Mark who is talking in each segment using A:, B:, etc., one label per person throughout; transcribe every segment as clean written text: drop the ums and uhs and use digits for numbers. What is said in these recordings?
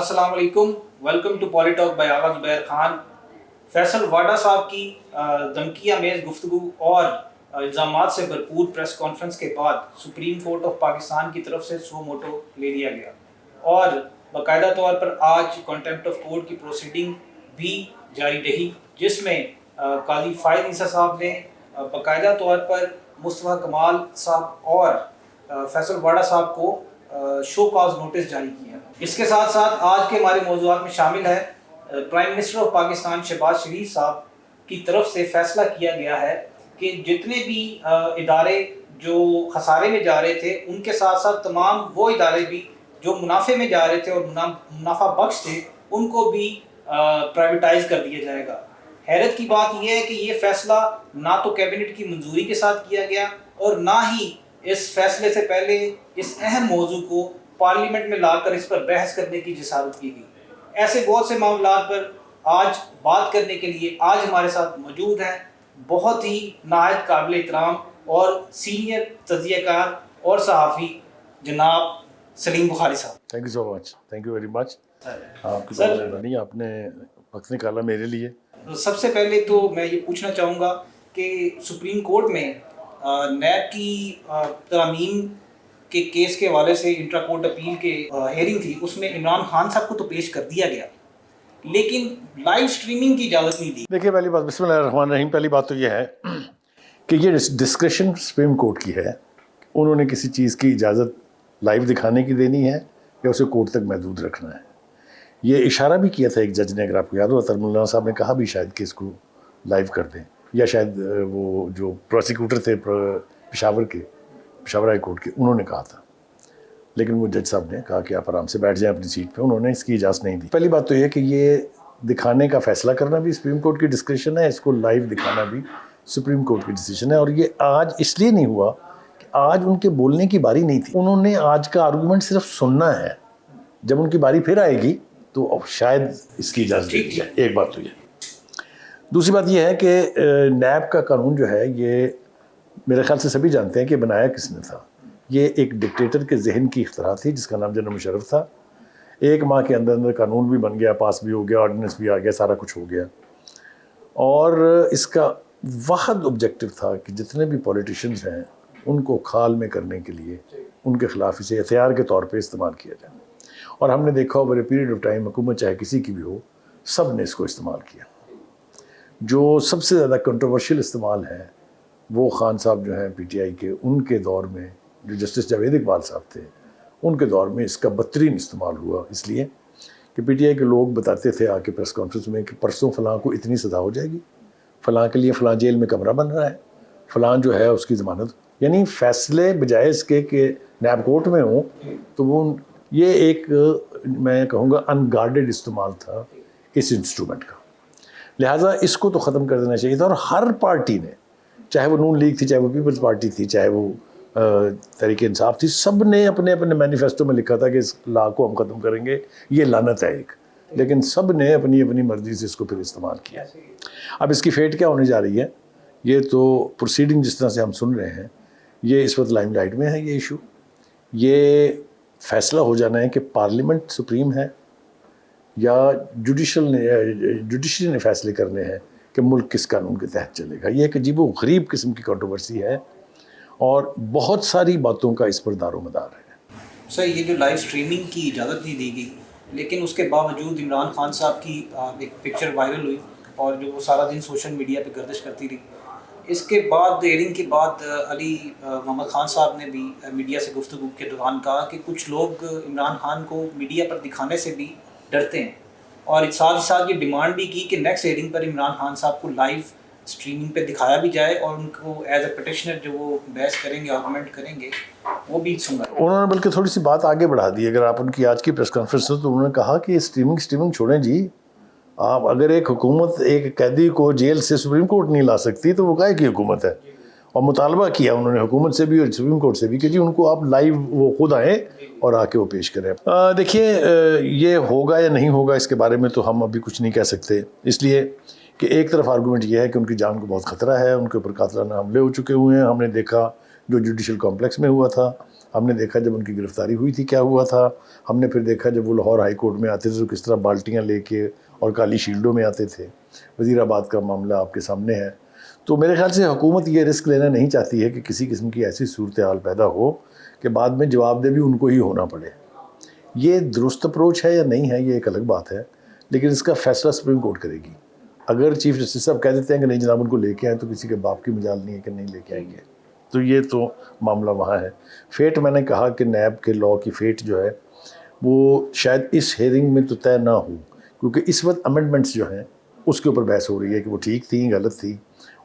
A: السلام علیکم، welcome to poly talk by Agha Zubair Khan. Faisal Vawda sahib کی دھمکی آمیز گفتگو اور الزامات سے بھرپور پریس کانفرنس کے بعد سپریم کورٹ آف پاکستان کی طرف سے سو موٹو لے لیا گیا اور باقاعدہ طور پر آج کنٹیمپٹ آف کورٹ کی پروسیڈنگ بھی جاری رہی، جس میں قاضی فائز عیسیٰ صاحب نے باقاعدہ طور پر مصطفیٰ کمال صاحب اور فیصل واڈا صاحب کو شو کاز نوٹس جاری کیا۔ اس کے ساتھ ساتھ آج کے ہمارے موضوعات میں شامل ہے prime minister of Pakistan Shehbaz Sharif sahib کی طرف سے فیصلہ کیا گیا ہے کہ جتنے بھی ادارے جو خسارے میں جا رہے تھے ان کے ساتھ ساتھ تمام وہ ادارے بھی جو منافع میں جا رہے تھے اور منافع بخش تھے ان کو بھی پرائیویٹائز کر دیا جائے گا۔ حیرت کی بات یہ ہے کہ یہ فیصلہ نہ تو کیبنٹ کی منظوری کے ساتھ کیا گیا اور نہ ہی اس فیصلے سے پہلے اس اہم موضوع کو پارلیمنٹ میں لا کر اس پر بحث کرنے کی جسارت کی گئی۔ ایسے بہت سے معاملات پر آج بات کرنے کے لیے آج ہمارے ساتھ موجود ہیں بہت ہی نہایت قابل احترام اور سینئر تجزیہ کار اور صحافی جناب سلیم بخاری صاحب۔
B: Thank you so much, thank you very much. آپ کی مہربانی، آپ نے وقت نکالا میرے لیے۔
A: سب سے پہلے تو میں یہ پوچھنا چاہوں گا کہ سپریم کورٹ میں نیب کی ترامیم کے کیس کے حوالے سے انٹرا کورٹ اپیل کے ہیئرنگ تھی، اس میں عمران خان صاحب کو تو پیش کر دیا گیا لیکن لائیو سٹریمنگ کی اجازت نہیں دی۔
B: دیکھیے، پہلی بات بسم اللہ الرحمن الرحیم، پہلی بات تو یہ ہے کہ یہ ڈسکریشن سپریم کورٹ کی ہے، انہوں نے کسی چیز کی اجازت لائیو دکھانے کی دینی ہے یا اسے کورٹ تک محدود رکھنا ہے۔ یہ اشارہ بھی کیا تھا ایک جج نے، اگر آپ کو یاد ہو، ترم اللہ صاحب نے کہا بھی شاید کہ اس کو لائیو کر دیں، یا شاید وہ جو پروسیکیوٹر تھے پشاور ہائی کورٹ کے، انہوں نے کہا تھا، لیکن وہ جج صاحب نے کہا کہ آپ آرام سے بیٹھ جائیں اپنی سیٹ پہ، انہوں نے اس کی اجازت نہیں دی۔ پہلی بات تو یہ کہ یہ دکھانے کا فیصلہ کرنا بھی سپریم کورٹ کی ڈسکریشن ہے، اس کو لائیو دکھانا بھی سپریم کورٹ کی ڈیسیژن ہے، اور یہ آج اس لیے نہیں ہوا کہ آج ان کے بولنے کی باری نہیں تھی، انہوں نے آج کا آرگومنٹ صرف سننا ہے، جب ان کی باری پھر آئے گی تو شاید اس کی اجازت دی جائے۔ ایک بات تو یہ۔ دوسری بات یہ ہے کہ نیب کا قانون جو ہے، یہ میرے خیال سے سبھی جانتے ہیں کہ بنایا کس نے تھا۔ یہ ایک ڈکٹیٹر کے ذہن کی اختراع تھی جس کا نام جنرل مشرف تھا۔ ایک ماہ کے اندر اندر قانون بھی بن گیا، پاس بھی ہو گیا، آرڈیننس بھی آ گیا، سارا کچھ ہو گیا، اور اس کا واحد آبجیکٹو تھا کہ جتنے بھی پولیٹیشنز ہیں ان کو کھال میں کرنے کے لیے ان کے خلاف اسے ہتھیار کے طور پہ استعمال کیا جائے، اور ہم نے دیکھا over a period of time, حکومت چاہے کسی کی بھی ہو، سب نے اس کو استعمال کیا۔ جو سب سے زیادہ کنٹروورشل استعمال ہے وہ خان صاحب جو ہیں پی ٹی آئی کے، ان کے دور میں جو جسٹس جاوید اقبال صاحب تھے ان کے دور میں اس کا بدترین استعمال ہوا، اس لیے کہ پی ٹی آئی کے لوگ بتاتے تھے آ کے پریس کانفرنس میں کہ پرسوں فلاں کو اتنی سزا ہو جائے گی، فلاں کے لیے فلاں جیل میں کمرہ بن رہا ہے، فلاں جو ہے اس کی ضمانت، یعنی فیصلے بجائے اس کے کہ نیب کورٹ میں ہوں تو وہ، یہ ایک میں کہوں گا ان گارڈڈ استعمال تھا اس انسٹرومنٹ کا۔ لہٰذا اس کو تو ختم کر دینا چاہیے تھا، اور ہر پارٹی نے، چاہے وہ نون لیگ تھی، چاہے وہ پیپلز پارٹی تھی، چاہے وہ تحریک انصاف تھی، سب نے اپنے اپنے مینیفیسٹو میں لکھا تھا کہ اس لا کو ہم ختم کریں گے، یہ لعنت ہے ایک، لیکن سب نے اپنی اپنی مرضی سے اس کو پھر استعمال کیا۔ اب اس کی فیٹ کیا ہونے جا رہی ہے، یہ تو پروسیڈنگ جس طرح سے ہم سن رہے ہیں، یہ اس وقت لائم لائٹ میں ہے۔ یہ ایشو، یہ فیصلہ ہو جانا ہے کہ پارلیمنٹ سپریم ہے یا جوڈیشری نے فیصلے کرنے ہیں کہ ملک کس قانون کے تحت چلے گا۔ یہ ایک عجیب و غریب قسم کی کنٹروورسی ہے اور بہت ساری باتوں کا اس پر دار و مدار ہے۔
A: سر، یہ جو لائیو سٹریمنگ کی اجازت نہیں دی گئی، لیکن اس کے باوجود عمران خان صاحب کی ایک پکچر وائرل ہوئی اور جو وہ سارا دن سوشل میڈیا پہ گردش کرتی رہی۔ اس کے بعد ہیئرنگ کے بعد علی محمد خان صاحب نے بھی میڈیا سے گفتگو کے دوران کہا کہ کچھ لوگ عمران خان کو میڈیا پر دکھانے سے بھی ڈرتے ہیں، اور ساتھ ہی ساتھ یہ ڈیمانڈ بھی کی کہ نیکسٹ ہیئرنگ پر عمران خان صاحب کو لائیو سٹریمنگ پہ دکھایا بھی جائے اور ان کو ایز اے پٹیشنر جو وہ بحث کریں گے، آرگومنٹ کریں گے، وہ بھی سنگا۔
B: انہوں نے بلکہ تھوڑی سی بات آگے بڑھا دی، اگر آپ ان کی آج کی پریس کانفرنس سے، تو انہوں نے کہا کہ سٹریمنگ چھوڑیں جی، آپ اگر ایک حکومت ایک قیدی کو جیل سے سپریم کورٹ نہیں لا سکتی تو وہ کائے کی حکومت ہے، اور مطالبہ کیا انہوں نے حکومت سے بھی اور سپریم کورٹ سے بھی کہ جی ان کو آپ لائیو وہ خود آئیں اور آ کے وہ پیش کریں۔ دیکھیے، یہ ہوگا یا نہیں ہوگا اس کے بارے میں تو ہم ابھی کچھ نہیں کہہ سکتے، اس لیے کہ ایک طرف آرگومنٹ یہ ہے کہ ان کی جان کو بہت خطرہ ہے، ان کے اوپر قاتلانہ حملے ہو چکے ہوئے ہیں، ہم نے دیکھا جو جوڈیشل کمپلیکس میں ہوا تھا، ہم نے دیکھا جب ان کی گرفتاری ہوئی تھی کیا ہوا تھا، ہم نے پھر دیکھا جب وہ لاہور ہائی کورٹ میں آتے تھے تو کس طرح بالٹیاں لے کے اور کالی شیلڈوں میں آتے تھے. وزیر آباد کا معاملہ آپ کے سامنے ہے. تو میرے خیال سے حکومت یہ رسک لینا نہیں چاہتی ہے کہ کسی قسم کی ایسی صورتحال پیدا ہو کہ بعد میں جواب دہ بھی ان کو ہی ہونا پڑے. یہ درست اپروچ ہے یا نہیں ہے یہ ایک الگ بات ہے، لیکن اس کا فیصلہ سپریم کورٹ کرے گی. اگر چیف جسٹس صاحب کہہ دیتے ہیں کہ نہیں جناب ان کو لے کے آئیں تو کسی کے باپ کی مجال نہیں ہے کہ نہیں لے کے آئیں گے، تو یہ تو معاملہ وہاں ہے. فیٹ میں نے کہا کہ نیب کے لاء کی فیٹ جو ہے وہ شاید اس ہیئرنگ میں تو طے نہ ہو، کیونکہ اس وقت امینڈمنٹس جو ہیں اس کے اوپر بحث ہو رہی ہے کہ وہ ٹھیک تھیں غلط تھی،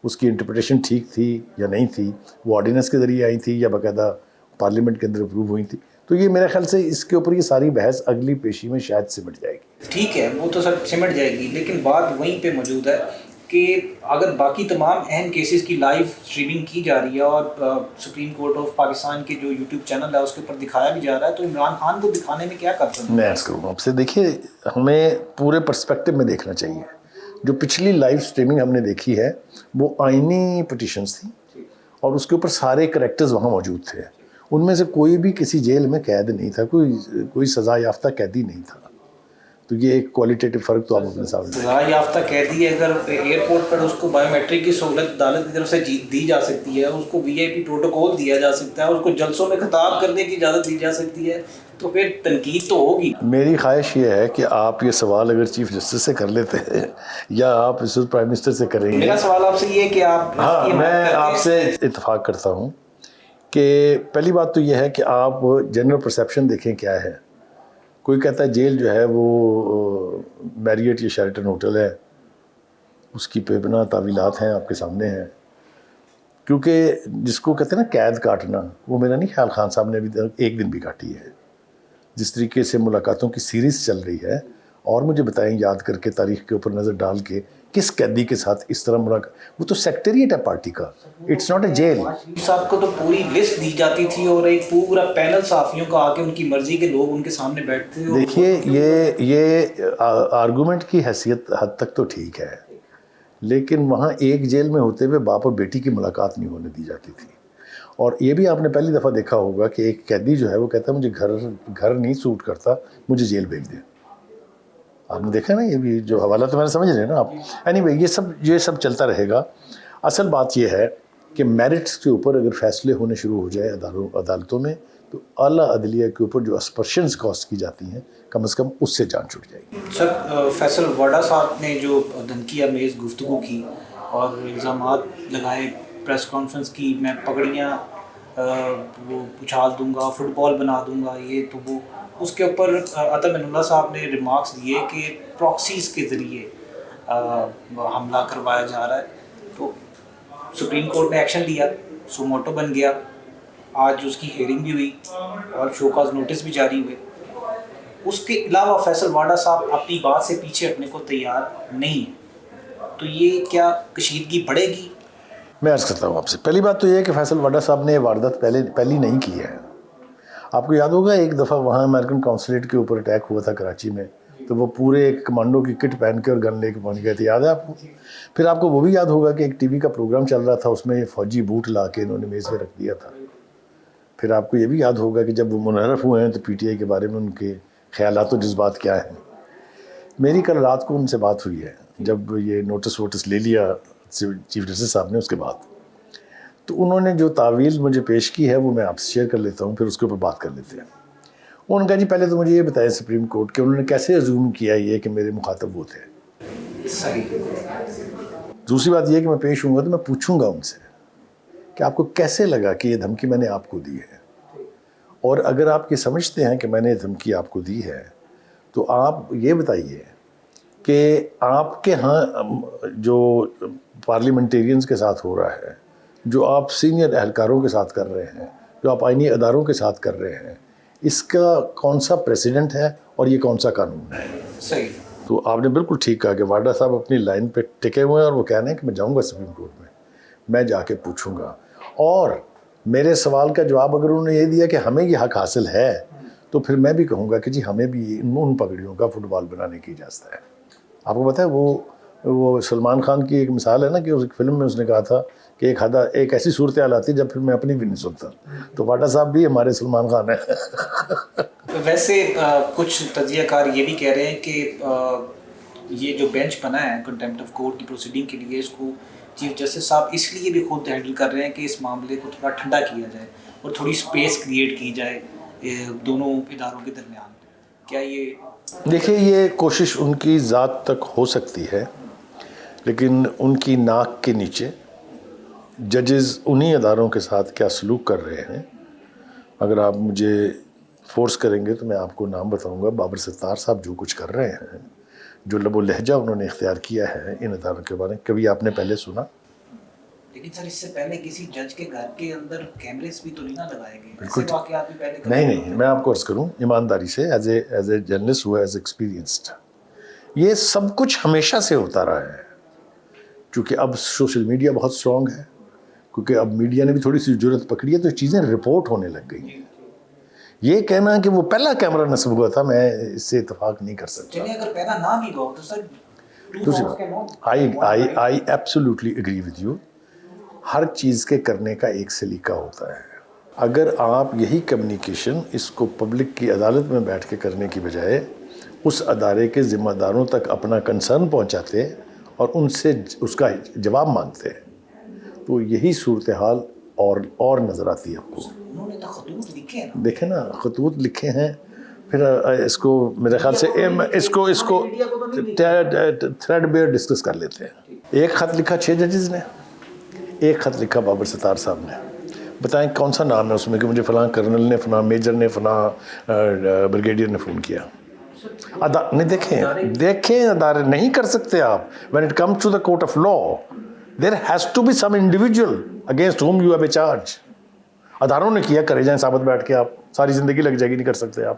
B: اس کی انٹرپریٹیشن ٹھیک تھی یا نہیں تھی، وہ آرڈیننس کے ذریعے آئی تھی یا باقاعدہ پارلیمنٹ کے اندر اپروو ہوئی تھی. تو یہ میرے خیال سے اس کے اوپر یہ ساری بحث اگلی پیشی میں شاید سمٹ جائے گی.
A: ٹھیک ہے وہ تو سر سمٹ جائے گی، لیکن بات وہیں پہ موجود ہے کہ اگر باقی تمام اہم کیسز کی لائیو اسٹریمنگ کی جا رہی ہے اور سپریم کورٹ آف پاکستان کے جو یوٹیوب چینل ہے اس کے اوپر دکھایا بھی جا رہا ہے، تو عمران خان کو دکھانے میں کیا کرتا ہے؟
B: میں عرض کروں آپ سے، دیکھیے ہمیں پورے پرسپیکٹو میں دیکھنا چاہیے. جو پچھلی لائیو اسٹریمنگ ہم نے دیکھی ہے وہ آئینی پٹیشنز تھیں اور اس کے اوپر سارے کریکٹرز وہاں موجود تھے. ان میں سے کوئی بھی کسی جیل میں قید نہیں تھا، کوئی سزا یافتہ قیدی نہیں تھا. تو یہ ایک کوالٹیٹیو فرق تو آپ اپنے سامنے
A: سزا یافتہ قیدی اگر ایئرپورٹ پر اس کو بایو میٹرک کی سہولت عدالت کی طرف سے دی جا سکتی ہے، اس کو وی آئی پی پروٹوکول دیا جا سکتا ہے، اس کو جلسوں میں خطاب کرنے کی اجازت دی جا سکتی ہے، تو پھر تنقید تو ہوگی.
B: میری خواہش یہ ہے کہ آپ یہ سوال اگر چیف جسٹس سے کر لیتے ہیں یا آپ اس وقت پرائم منسٹر سے کریں گے.
A: میرا سوال آپ سے یہ ہے کہ آپ
B: ہاں میں آپ سے اتفاق کرتا ہوں کہ پہلی بات تو یہ ہے کہ آپ جنرل پرسیپشن دیکھیں کیا ہے. کوئی کہتا ہے جیل جو ہے وہ میریٹ یا شیرٹن ہوٹل ہے، اس کی بے پناہ تعویلات ہیں آپ کے سامنے ہیں. کیونکہ جس کو کہتے ہیں نا قید کاٹنا، وہ میرا نہیں خیال خان صاحب نے ابھی ایک دن بھی کاٹی ہے. جس طریقے سے ملاقاتوں کی سیریز چل رہی ہے، اور مجھے بتائیں یاد کر کے تاریخ کے اوپر نظر ڈال کے کس قیدی کے ساتھ اس طرح ملاقات. وہ تو سیکٹریٹ ہے پارٹی کا، اٹس ناٹ اے جیل.
A: صاحب کو تو پوری لسٹ دی جاتی تھی اور ایک پورا پینل صحافیوں کا آ کے ان کی مرضی کے لوگ ان کے سامنے بیٹھتے تھے.
B: دیکھیے یہ آرگومنٹ کی حیثیت حد تک تو ٹھیک ہے، لیکن وہاں ایک جیل میں ہوتے ہوئے باپ اور بیٹی کی ملاقات نہیں ہونے دی جاتی تھی. اور یہ بھی آپ نے پہلی دفعہ دیکھا ہوگا کہ ایک قیدی جو ہے وہ کہتا ہے مجھے گھر نہیں سوٹ کرتا، مجھے جیل بھیج دیں. آپ نے دیکھا نا یہ بھی جو حوالہ تو میں نے سمجھ رہے ہیں نا آپ. اینی وے یہ سب چلتا رہے گا. اصل بات یہ ہے کہ میرٹس کے اوپر اگر فیصلے ہونے شروع ہو جائے عدالتوں میں تو اعلیٰ عدلیہ کے اوپر جو اسپرشنز کاسٹ کی جاتی ہیں کم از کم اس سے جان چھوٹ جائے گی.
A: سر فیصل واڈا صاحب نے جو دھمکی آمیز گفتگو کی اور الزامات لگائے، پریس کانفرنس کی، میں پگڑیاں وہ اچھال دوں گا، فٹ بال بنا دوں گا، یہ تو وہ، اس کے اوپر عطا من اللہ صاحب نے ریمارکس دیے کہ پراکسیز کے ذریعے حملہ کروایا جا رہا ہے. تو سپریم کورٹ نے ایکشن لیا، سو موٹو بن گیا. آج اس کی ہیئرنگ بھی ہوئی اور شو کاز نوٹس بھی جاری ہوئے. اس کے علاوہ فیصل واڈا صاحب اپنی بات سے پیچھے ہٹنے کو تیار نہیں ہیں. تو یہ کیا کشیدگی بڑھے گی؟
B: میں عرض کرتا ہوں آپ سے، پہلی بات تو یہ ہے کہ فیصل واڈا صاحب نے یہ واردات پہلی نہیں کی ہے. آپ کو یاد ہوگا ایک دفعہ وہاں امریکن کونسلیٹ کے اوپر اٹیک ہوا تھا کراچی میں، تو وہ پورے ایک کمانڈو کی کٹ پہن کے اور گن لے کے پہنچ گئے تھے، یاد ہے آپ کو؟ پھر آپ کو وہ بھی یاد ہوگا کہ ایک ٹی وی کا پروگرام چل رہا تھا، اس میں فوجی بوٹ لا کے انہوں نے میز پہ رکھ دیا تھا. پھر آپ کو یہ بھی یاد ہوگا کہ جب وہ منحرف ہوئے ہیں تو پی ٹی آئی کے بارے میں ان کے خیالات و جذبات کیا ہیں. میری کل رات کو ان سے بات ہوئی ہے جب یہ نوٹس ووٹس لے لیا چیف جسٹس صاحب نے اس کے بعد، تو انہوں نے جو تعویل مجھے پیش کی ہے وہ میں آپ سے شیئر کر لیتا ہوں، پھر اس کے اوپر بات کر لیتے ہیں. انہوں نے کہا جی پہلے تو مجھے یہ بتائیں سپریم کورٹ کہ انہوں نے کیسے ازوم کیا یہ کہ میرے مخاطب وہ تھے.
A: صحیح.
B: دوسری بات یہ کہ میں پیش ہوں گا تو میں پوچھوں گا ان سے کہ آپ کو کیسے لگا کہ یہ دھمکی میں نے آپ کو دی ہے، اور اگر آپ یہ سمجھتے ہیں کہ میں نے دھمکی آپ کو دی ہے تو آپ یہ بتائیے کہ آپ کے ہاں جو پارلیمنٹیرینز کے ساتھ ہو رہا ہے، جو آپ سینئر اہلکاروں کے ساتھ کر رہے ہیں، جو آپ آئینی اداروں کے ساتھ کر رہے ہیں، اس کا کون سا پریسیڈنٹ ہے اور یہ کون سا قانون ہے؟
A: صحیح.
B: تو آپ نے بالکل ٹھیک کہا کہ واڈا صاحب اپنی لائن پہ ٹکے ہوئے ہیں اور وہ کہہ رہے ہیں کہ میں جاؤں گا سپریم کورٹ میں جا کے پوچھوں گا. اور میرے سوال کا جواب اگر انہوں نے یہ دیا کہ ہمیں یہ حق حاصل ہے تو پھر میں بھی کہوں گا کہ جی ہمیں بھی ان پگڑیوں کا فٹ بال بنانے کی اجازت ہے. آپ کو پتہ ہے وہ وہ سلمان خان کی ایک مثال ہے نا کہ اس فلم میں اس نے کہا تھا کہ ایک ایسی صورتحال آتی جب پھر میں اپنی بھی نہیں سنتا. تو واڈا صاحب بھی ہمارے سلمان خان ہیں.
A: ویسے کچھ تجزیہ کار یہ بھی کہہ رہے ہیں کہ یہ جو بینچ بنا ہے کنٹیمپٹ آف کورٹ کی پروسیڈنگ کے لیے، اس کو چیف جسٹس صاحب اس لیے بھی خود ہینڈل کر رہے ہیں کہ اس معاملے کو تھوڑا ٹھنڈا کیا جائے اور تھوڑی سپیس کریٹ کی جائے دونوں اداروں کے درمیان. کیا یہ
B: دیکھیے یہ کوشش ان کی ذات تک ہو سکتی ہے، لیکن ان کی ناک کے نیچے ججز انہی اداروں کے ساتھ کیا سلوک کر رہے ہیں. اگر آپ مجھے فورس کریں گے تو میں آپ کو نام بتاؤں گا. بابر ستار صاحب جو کچھ کر رہے ہیں، جو لب و لہجہ انہوں نے اختیار کیا ہے ان اداروں کے بارے میں، کبھی آپ نے پہلے سنا؟
A: لیکن سر اس سے پہلے کسی جج کے گھر کے اندر کیمرز بھی تو نہیں نہ لگائے گئے، ایسے واقعات بھی پہلے
B: نہیں، میں آپ کو عرض کروں ایمانداری سے، ایز اے جرنلسٹ ہوا، ایز ایکسپیرینسڈ، یہ سب کچھ ہمیشہ سے ہوتا رہا ہے. چونکہ اب سوشل میڈیا بہت اسٹرانگ ہے، کیونکہ اب میڈیا نے بھی تھوڑی سی ضرورت پکڑی ہے، تو چیزیں رپورٹ ہونے لگ گئی ہیں. یہ کہنا کہ وہ پہلا کیمرہ نصب ہوا تھا، میں اس سے اتفاق نہیں کر سکتا.
A: چلیے اگر پہلا نہ بھی ہو تو سر
B: آئی ایبسولوٹلی اگری ود یو. ہر چیز کے کرنے کا ایک سلیقہ ہوتا ہے. اگر آپ یہی کمیونیکیشن اس کو پبلک کی عدالت میں بیٹھ کے کرنے کی بجائے اس ادارے کے ذمہ داروں تک اپنا کنسرن پہنچاتے اور ان سے اس کا جواب مانگتے، تو یہی صورتحال اور نظر آتی ہے آپ کو.
A: انہوں نے تو خطوط لکھے ہیں،
B: دیکھیں نا، خطوط لکھے ہیں. پھر اس کو میرے خیال سے اس کو تھریڈ بیئر ڈسکس کر لیتے ہیں. ایک خط لکھا 6 ججز نے، ایک خط لکھا بابر ستار صاحب نے. بتائیں کون سا نام ہے اس میں کہ مجھے فلاں کرنل نے، فلاں میجر نے، فلاں بریگیڈیئر نے فون کیا. نہیں، دیکھیں ادارے نہیں کر سکتے آپ. when it comes to the court of law there has to be some individual against whom you have a charge. اداروں نے کیا، کرے جائیں ثابت بیٹھ کے. آپ ساری زندگی لگ جائے گی، نہیں کر سکتے آپ.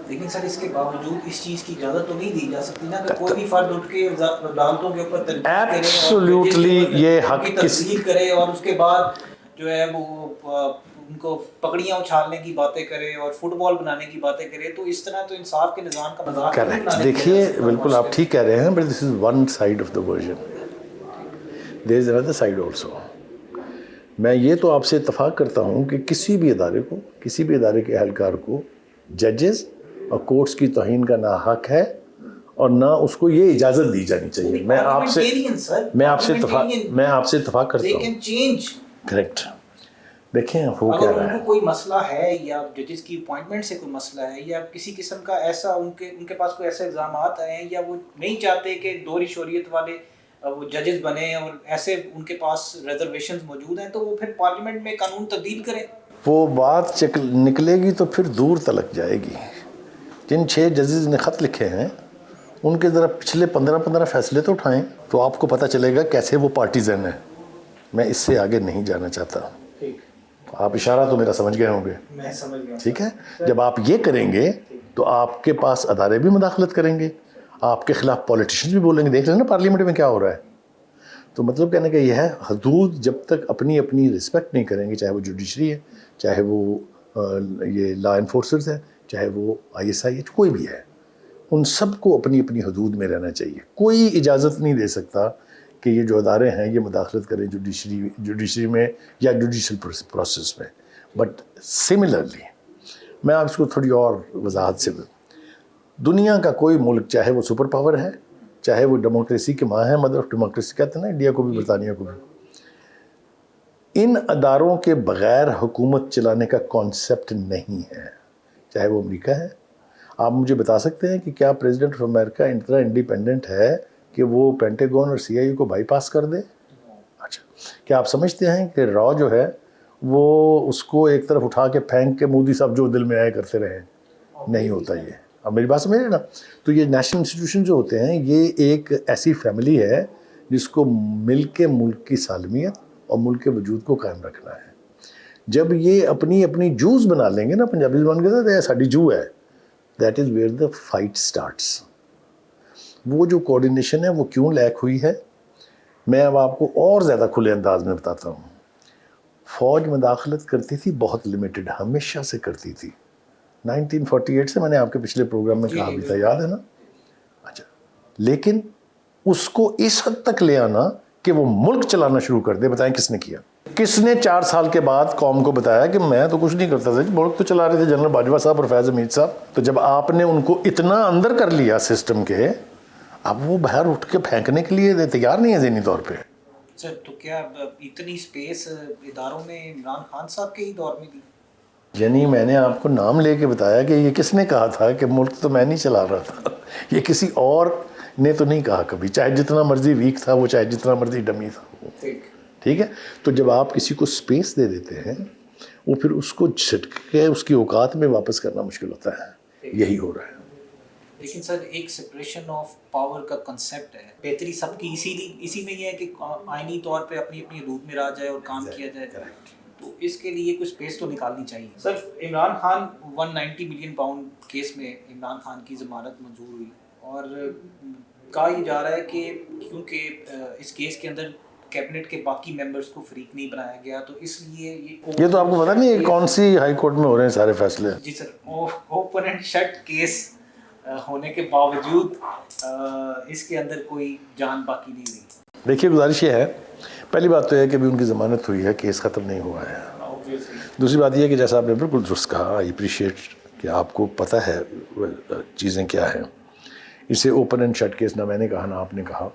A: لیکن سر اس کے باوجود اس چیز کی اجازت تو نہیں دی جا سکتی نا کہ کوئی بھی فرد اٹھ کے عدالتوں کے اوپر تنقید کرے،
B: ایبسولوٹلی یہ حق
A: کی تصدیق کرے اور اس کے بعد جو ہے وہ ان کو پکڑیاں اچھالنے کی باتیں کرے اور فٹ بال بنانے کی باتیں کرے. تو اس طرح تو انصاف کے نظام کا مذاق نہیں بنانے.
B: دیکھیے بالکل آپ ٹھیک کہہ رہے ہیں، but this is one side of the version, there is another side also. میں یہ تو آپ سے اتفاق کرتا ہوں کہ کسی بھی ادارے کے اہلکار کو ججز اور کورٹس کی توہین کا نہ حق ہے اور نہ اس کو یہ اجازت دی جانی چاہیے. میں آپ سے اتفاق کرتا ہوں. کریکٹ. دیکھیں ہو کیا رہا ہے.
A: اگر ان کو کوئی مسئلہ ہے یا ججز کی اپوائنٹمنٹ سے کوئی مسئلہ ہے یا کسی قسم کا ایسا ان کے پاس کوئی ایسے الزامات آئے ہیں یا وہ نہیں چاہتے کہ دوہری شہریت والے وہ ججز بنے اور ایسے ان کے پاس ریزرویشنز موجود ہیں، تو وہ پھر پارلیمنٹ میں قانون تبدیل کریں.
B: وہ بات نکلے گی تو پھر دور تلک جائے گی. جن 6 ججز نے خط لکھے ہیں ان کے ذرا پچھلے 15 فیصلے تو اٹھائیں، تو آپ کو پتہ چلے گا کیسے وہ پارٹیزن ہیں. میں اس سے آگے نہیں جانا چاہتا. آپ اشارہ تو میرا سمجھ گئے ہوں گے.
A: میں سمجھ گیا.
B: ٹھیک ہے. جب آپ یہ کریں گے تو آپ کے پاس ادارے بھی مداخلت کریں گے، آپ کے خلاف پولیٹیشنز بھی بولیں گے. دیکھ لیں نا پارلیمنٹ میں کیا ہو رہا ہے. تو مطلب کہنے کا یہ ہے، حدود جب تک اپنی رسپیکٹ نہیں کریں گے، چاہے وہ جوڈیشری ہے، چاہے وہ یہ لا انفورسرز ہے، چاہے وہ ISI ہے، کوئی بھی ہے، ان سب کو اپنی حدود میں رہنا چاہیے. کوئی اجازت نہیں دے سکتا کہ یہ جو ادارے ہیں یہ مداخلت کریں جوڈیشری میں یا جوڈیشل پروسیس میں. بٹ سملرلی میں آپ اس کو تھوڑی اور وضاحت سے، دنیا کا کوئی ملک چاہے وہ سپر پاور ہے، چاہے وہ ڈیموکریسی کی ماں ہے، مدر آف ڈیموکریسی کہتے ہیں نا انڈیا کو بھی، برطانیہ کو بھی، ان اداروں کے بغیر حکومت چلانے کا کانسیپٹ نہیں ہے. چاہے وہ امریکہ ہے. آپ مجھے بتا سکتے ہیں کہ کیا پریزیڈنٹ آف امریکہ اتنا انڈیپینڈنٹ ہے کہ وہ پینٹاگون اور CIA کو بائی پاس کر دے؟ اچھا، کیا آپ سمجھتے ہیں کہ را جو ہے وہ اس کو ایک طرف اٹھا کے پھینک کے مودی صاحب جو دل میں آئے کرتے رہے؟ نہیں ہوتا یہ. اب میری بات سمجھ رہے نا. تو یہ نیشنل انسٹیٹیوشن جو ہوتے ہیں یہ ایک ایسی فیملی ہے جس کو مل کے ملک کی سالمیت اور ملک کے وجود کو قائم رکھنا ہے. جب یہ اپنی جوز بنا لیں گے نا، پنجابی زبان کے ساتھ ساڈی جو ہے، that is where the fight starts. وہ جو کوآرڈینیشن ہے وہ کیوں لیک ہوئی ہے، میں اب آپ کو اور زیادہ کھلے انداز میں بتاتا ہوں. فوج مداخلت کرتی تھی بہت لمیٹڈ، ہمیشہ سے کرتی تھی. 1948 سے میں نے آپ کے پچھلے پروگرام میں کہا بھی تھا، یاد ہے نا. اچھا، لیکن اس کو اس حد تک لے آنا کہ وہ ملک چلانا شروع کر دے. بتائیں کس نے کیا؟ کس نے 4 سال کے بعد قوم کو بتایا کہ میں تو کچھ نہیں کرتا تھا, ملک تو چلا رہے تھے جنرل باجوہ صاحب اور فیض حمید صاحب. تو جب آپ نے ان کو اتنا اندر کر لیا سسٹم کے, اب وہ باہر اٹھ کے پھینکنے کے لیے تیار نہیں ہے ذہنی طور پہ.
A: سر تو کیا اتنی اسپیس اداروں میں عمران خان صاحب کے ہی دور میں دی؟
B: یعنی میں نے آپ کو نام لے کے بتایا کہ یہ کس نے کہا تھا کہ ملک تو میں نہیں چلا رہا تھا, یہ کسی اور نے تو نہیں کہا کبھی, چاہے جتنا مرضی ویک تھا وہ, چاہے جتنا مرضی ڈمی تھا. ٹھیک ہے, تو جب آپ کسی کو سپیس دے دیتے ہیں وہ پھر اس کو جھٹک کے اس کی اوقات میں واپس کرنا مشکل ہوتا ہے. یہی ہو رہا ہے.
A: لیکن سر ایک سپریشن آف پاور کا کنسیپٹ ہے, بہتری سب کی اسی میں یہ ہے کہ آئینی طور پہ اپنی اپنی حدود میں رہا جائے اور کام کیا جائے, تو اس کے لیے کچھ اسپیس تو نکالنی چاہیے. Sir Imran Khan 190 million pound case میں عمران خان کی ضمانت منظور ہوئی, اور کہا یہ جا رہا ہے کہ کیونکہ اس کیس کے اندر کیبنٹ کے باقی ممبرز کو فریق نہیں بنایا گیا, تو اس لیے
B: یہ تو آپ کو پتا نہیں کون سی ہائی کورٹ میں ہو رہے ہیں سارے فیصلے.
A: جی سر, اوپن اینڈ شٹ کیس ہونے کے باوجود اس کے اندر کوئی جان باقی نہیں رہی.
B: دیکھیے گزارش یہ ہے, پہلی بات تو یہ ہے کہ ابھی ان کی ضمانت ہوئی ہے, کیس ختم نہیں ہوا ہے. دوسری بات یہ ہے کہ جیسا آپ نے بالکل درست کہا, آئی اپریشیٹ کہ آپ کو پتہ ہے چیزیں کیا ہیں. اسے اوپن اینڈ شٹ کیس نہ میں نے کہا نہ آپ نے کہا,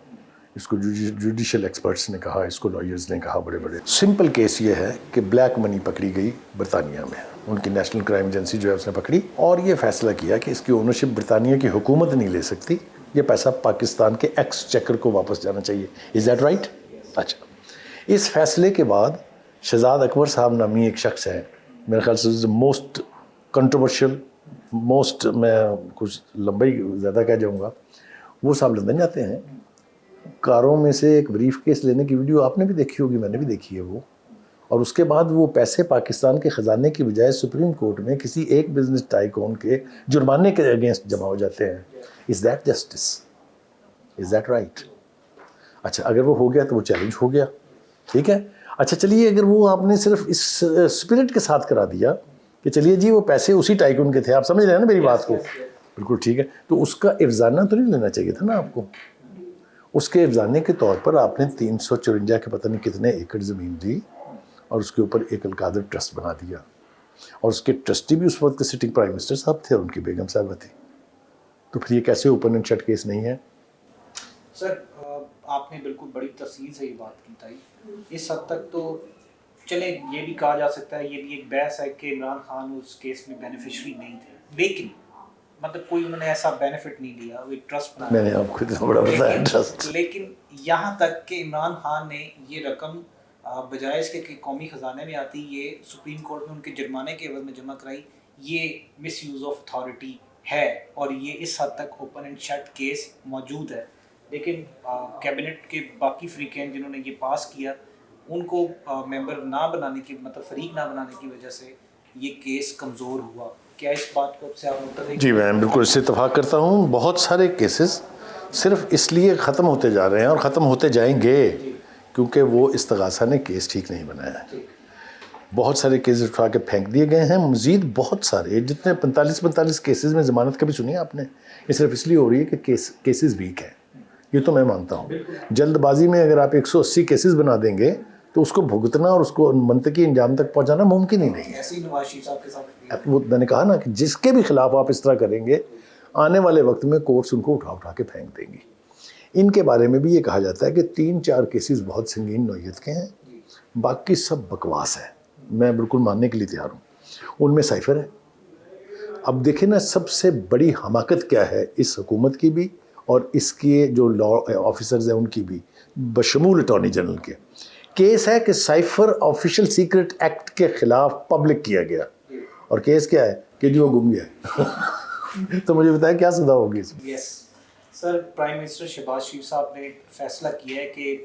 B: اس کو جوڈیشل ایکسپرٹس نے کہا, اس کو لائرز نے کہا بڑے بڑے. سمپل کیس یہ ہے کہ بلیک منی پکڑی گئی برطانیہ میں, ان کی نیشنل کرائم ایجنسی جو ہے اس نے پکڑی, اور یہ فیصلہ کیا کہ اس کی اونرشپ برطانیہ کی حکومت نہیں لے سکتی, یہ پیسہ پاکستان کے ایکس چیکر کو واپس جانا چاہیے. Is that right? اچھا, اس فیصلے کے بعد شہزاد اکبر صاحب نامی ایک شخص ہے, میرے خیال سے موسٹ کنٹروورشل, موسٹ, میں کچھ لمبا ہی زیادہ کہہ جاؤں گا, وہ صاحب لندن جاتے ہیں, کاروں میں سے ایک بریف کیس لینے کی ویڈیو آپ نے بھی دیکھی ہوگی, میں نے بھی دیکھی ہے وہ, اور اس کے بعد وہ پیسے پاکستان کے خزانے کی بجائے سپریم کورٹ میں کسی ایک بزنس ٹائکون کے جرمانے کے اگینسٹ جمع ہو جاتے ہیں. Is that justice? Is that right? اچھا, اگر وہ ہو گیا تو وہ چیلنج ہو گیا, ٹھیک ہے. اچھا چلیے, اگر وہ آپ نے صرف اس اسپرٹ کے ساتھ کرا دیا کہ چلیے جی وہ پیسے اسی ٹائکون کے تھے, آپ سمجھ رہے ہیں نا میری بات کو, بالکل ٹھیک ہے, تو اس کا افزانہ تو نہیں لینا چاہیے تھا نا آپ کو. اس کے افزانے کے طور پر آپ نے 354 کے پتہ نہیں کتنے ایکڑ زمین دی, اور اس کے اوپر ایک القادر ٹرسٹ بنا دیا, اور اس کے ٹرسٹی بھی اس وقت کے سٹنگ پرائم منسٹر صاحب تھے اور ان کی بیگم صاحبہ تھی. تو پھر یہ کیسے اوپن اینڈ شٹ کیس نہیں ہے؟
A: سر آپ نے بالکل بڑی تفصیل سے یہ بات کی تھی. اس حد تک تو چلے یہ بھی کہا جا سکتا ہے, یہ بھی ایک بحث ہے کہ عمران خان اس کیس میں بینیفیشری نہیں تھے, لیکن مطلب کوئی انہوں نے ایسا بینیفٹ نہیں لیا, وہ ایک ٹرسٹ بنا.
B: میں نے آپ کو اتنا بڑا بتایا ٹرسٹ.
A: لیکن یہاں تک کہ عمران خان نے یہ رقم بجائے اس کے کہ قومی خزانے میں آتی, یہ سپریم کورٹ میں ان کے جرمانے کے عوض میں جمع کرائی. یہ مس یوز آف اتھارٹی ہے, اور یہ اس حد تک اوپن اینڈ شٹ کیس موجود ہے. لیکن کیبنٹ کے باقی فریقین جنہوں نے یہ پاس کیا, ان کو ممبر نہ بنانے کی, مطلب فریق نہ بنانے کی وجہ سے یہ کیس کمزور ہوا. کیا اس بات کو سے آپ متفق؟
B: جی میں بالکل اس سے اتفاق کرتا ہوں. بہت سارے کیسز صرف اس لیے ختم ہوتے جا رہے ہیں اور ختم ہوتے جائیں گے کیونکہ وہ استغاثہ نے کیس ٹھیک نہیں بنایا ہے. بہت سارے کیسز اٹھا کے پھینک دیے گئے ہیں, مزید بہت سارے, جتنے 45 کیسز میں ضمانت کبھی سنی آپ نے, یہ صرف اس لیے ہو رہی ہے کہ کیسز ویک ہیں. یہ تو میں مانتا ہوں. جلد بازی میں اگر آپ 180 کیسز بنا دیں گے تو اس کو بھگتنا اور اس کو منطقی انجام تک پہنچانا ممکن ہی نہیں ہے.
A: ایسے ہی نواز شریف صاحب کے ساتھ
B: وہ میں نے کہا نا کہ جس کے بھی خلاف آپ اس طرح کریں گے, آنے والے وقت میں کورٹس ان کو اٹھا کے پھینک دیں گی. ان کے بارے میں بھی یہ کہا جاتا ہے کہ 3-4 کیسز بہت سنگین نوعیت کے ہیں, باقی سب بکواس ہے. میں بالکل ماننے کے لیے تیار ہوں. ان میں سائفر ہے. اب دیکھیں نا, سب سے بڑی حماقت کیا ہے اس حکومت کی بھی اور اس کے جو لا آفیسرز ہیں ان کی بھی, بشمول اٹارنی جنرل کے. کیس ہے کہ سائفر آفیشل سیکرٹ ایکٹ کے خلاف پبلک کیا گیا, اور کیس کیا ہے کہ جو گم گیا. تو مجھے بتائیں کیا سزا ہوگی اس میں؟
A: یس سر, پرائم منسٹر شہباز شریف صاحب نے فیصلہ کیا ہے کہ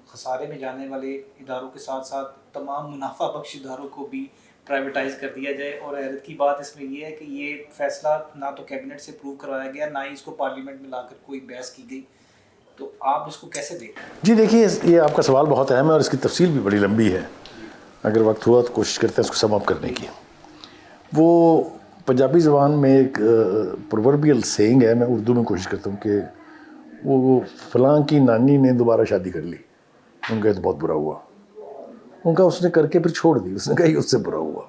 A: خسارے میں جانے والے اداروں کے ساتھ ساتھ تمام منافع بخش اداروں کو بھی پرائیویٹائز کر دیا جائے. اور حیرت کی بات اس میں یہ ہے کہ یہ فیصلہ نہ تو کیبنٹ سے اپروو کروایا گیا, نہ ہی اس کو پارلیمنٹ میں لا کر کوئی بحث کی گئی. تو آپ اس کو کیسے دیکھیں؟
B: جی دیکھیے, یہ آپ کا سوال بہت اہم ہے اور اس کی تفصیل بھی بڑی لمبی ہے. اگر وقت ہوا تو کوشش کرتے ہیں اس کو سم اپ کرنے کی. وہ پنجابی زبان میں ایک پرووربیل سینگ ہے, میں اردو میں کوشش کرتا ہوں کہ وہ فلاں کی نانی نے دوبارہ شادی کر لی, ان کا تو بہت برا ہوا, ان کا اس نے کر کے پھر چھوڑ دی, اس نے کہا یہ اس سے برا ہوا.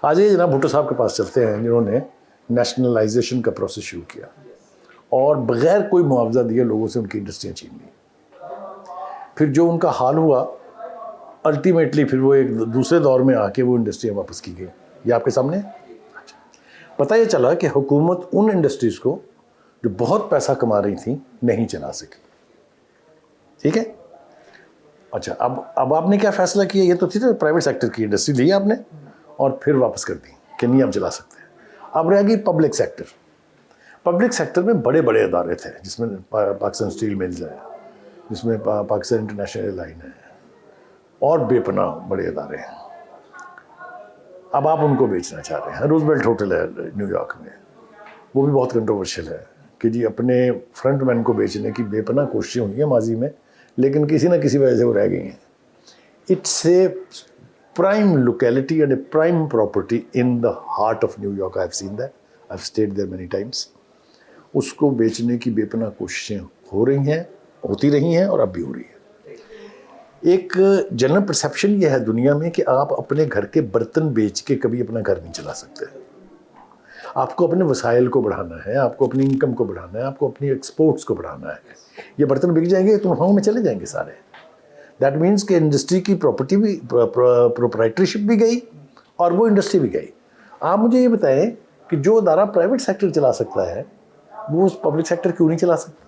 B: آج یہ جناب بھٹو صاحب کے پاس چلتے ہیں جنہوں نے نیشنلائزیشن کا پروسیس شروع کیا اور بغیر کوئی معاوضہ دیے لوگوں سے ان کی انڈسٹریاں چھین لی. پھر جو ان کا حال ہوا الٹیمیٹلی پھر وہ ایک دوسرے دور میں آ کے وہ انڈسٹریاں واپس کی گئی. یہ آپ کے سامنے پتہ یہ چلا کہ حکومت ان انڈسٹریز کو جو بہت پیسہ کما رہی تھیں نہیں چلا سکی. ٹھیک ہے, اچھا اب آپ نے کیا فیصلہ کیا؟ یہ تو تھی نا پرائیویٹ سیکٹر کی انڈسٹری لی آپ نے اور پھر واپس کر دی کہ نہیں ہم چلا سکتے ہیں. اب رہ گئی پبلک سیکٹر. پبلک سیکٹر میں بڑے بڑے ادارے تھے جس میں پاکستان اسٹیل ملز ہے, جس میں پاکستان انٹرنیشنل ایئر لائن ہے اور بے پناہ بڑے ادارے ہیں. اب آپ ان کو بیچنا چاہ رہے ہیں. روزویلٹ ہوٹل ہے نیو یارک میں, وہ بھی بہت کنٹروورشل ہے کہ جی اپنے فرنٹ مین کو بیچنے کی بے پناہ کوششیں ہوئی ہیں ماضی میں, لیکن کسی نہ کسی وجہ سے وہ رہ گئی ہیں. It's a prime locality and a prime property in the heart of New York. I've seen that. I've stayed there many times. اس کو بیچنے کی بے پناہ کوششیں ہو رہی ہیں, ہوتی رہی ہیں اور اب بھی ہو رہی ہیں. ایک جنرل پرسیپشن یہ ہے دنیا میں کہ آپ اپنے گھر کے برتن بیچ کے کبھی اپنا گھر نہیں چلا سکتے. آپ کو اپنے وسائل کو بڑھانا ہے, آپ کو اپنی انکم کو بڑھانا ہے, آپ کو اپنی ایکسپورٹس کو بڑھانا ہے. یہ برتن بک جائیں گے تنخواہوں میں چلے جائیں گے سارے. دیٹ مینس کہ انڈسٹری کی پراپرٹی بھی پروپرائٹرشپ بھی گئی اور وہ انڈسٹری بھی گئی. آپ مجھے یہ بتائیں کہ جو ادارہ پرائیویٹ سیکٹر چلا سکتا ہے وہ اس پبلک سیکٹر کیوں نہیں چلا سکتا؟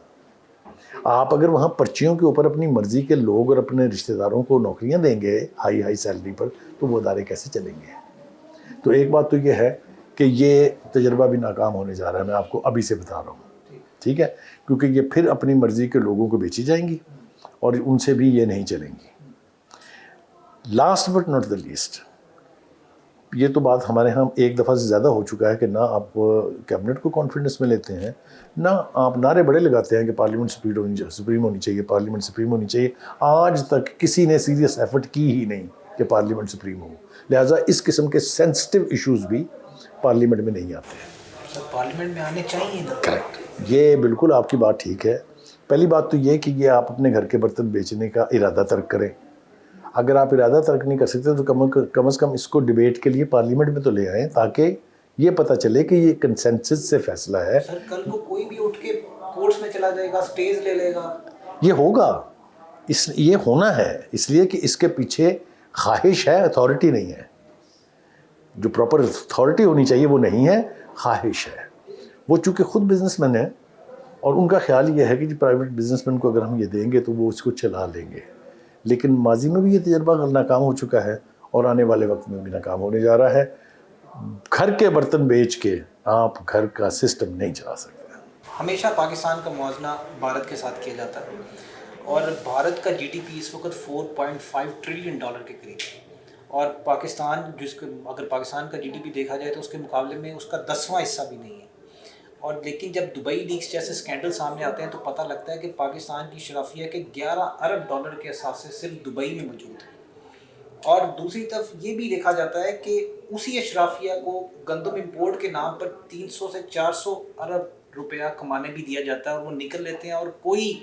B: آپ اگر وہاں پرچیوں کے اوپر اپنی مرضی کے لوگ اور اپنے رشتہ داروں کو نوکریاں دیں گے ہائی سیلری پر, تو وہ ادارے کیسے چلیں گے؟ تو ایک بات تو یہ ہے کہ یہ تجربہ بھی ناکام ہونے جا رہا ہے, میں آپ کو ابھی سے بتا رہا ہوں. ٹھیک ہے, کیونکہ یہ پھر اپنی مرضی کے لوگوں کو بیچی جائیں گی اور ان سے بھی یہ نہیں چلیں گی. Last but not the least, یہ تو بات ہمارے ہاں ایک دفعہ سے زیادہ ہو چکا ہے کہ نہ آپ کیبنٹ کو کانفیڈنس میں لیتے ہیں, نہ آپ نعرے بڑے لگاتے ہیں کہ پارلیمنٹ سپریم ہونی چاہیے, پارلیمنٹ سپریم ہونی چاہیے. آج تک کسی نے سیریس ایفرٹ کی ہی نہیں کہ پارلیمنٹ سپریم ہو. لہٰذا اس قسم کے سینسٹیو ایشوز بھی پارلیمنٹ میں نہیں آتے ہیں.
A: سر پارلیمنٹ میں آنے چاہیے نا.
B: کریکٹ, یہ بالکل آپ کی بات ٹھیک ہے. پہلی بات تو یہ کہ یہ آپ اپنے گھر کے برتن بیچنے کا ارادہ ترک کریں. اگر آپ ارادہ ترک نہیں کر سکتے تو کم از کم اس کو ڈیبیٹ کے لیے پارلیمنٹ میں تو لے آئیں تاکہ یہ پتہ چلے کہ یہ کنسنسس سے فیصلہ ہے.
A: سر کل کو کوئی بھی اٹھ کے کورٹس میں چلا جائے گا, اسٹیز لے لے گا.
B: یہ ہوگا, یہ ہونا ہے, اس لیے کہ اس کے پیچھے خواہش ہے, اتھارٹی نہیں ہے. جو پراپر اتھارٹی ہونی چاہیے وہ نہیں ہے, خواہش ہے. وہ چونکہ خود بزنس مین ہیں اور ان کا خیال یہ ہے کہ جی پرائیویٹ بزنس مین کو اگر ہم یہ دیں گے تو وہ اس کو چلا لیں گے. لیکن ماضی میں بھی یہ تجربہ ناکام ہو چکا ہے اور آنے والے وقت میں بھی ناکام ہونے جا رہا ہے. گھر کے برتن بیچ کے آپ گھر کا سسٹم نہیں چلا سکتے.
A: ہمیشہ پاکستان کا موازنہ بھارت کے ساتھ کیا جاتا ہے اور بھارت کا جی ڈی پی اس وقت 4.5 ٹریلین ڈالر کے قریب ہے, اور پاکستان اگر پاکستان کا جی ڈی پی دیکھا جائے تو اس کے مقابلے میں اس کا 10واں حصہ بھی نہیں ہے. اور لیکن جب دبئی لیکس جیسے اسکینڈل سامنے آتے ہیں تو پتہ لگتا ہے کہ پاکستان کی شرافیہ کے 11 ارب ڈالر کے اثاثے صرف دبئی میں موجود ہیں. اور دوسری طرف یہ بھی دیکھا جاتا ہے کہ اسی اشرافیہ کو گندم امپورٹ کے نام پر 300 سے 400 ارب روپیہ کمانے بھی دیا جاتا ہے اور وہ نکل لیتے ہیں, اور کوئی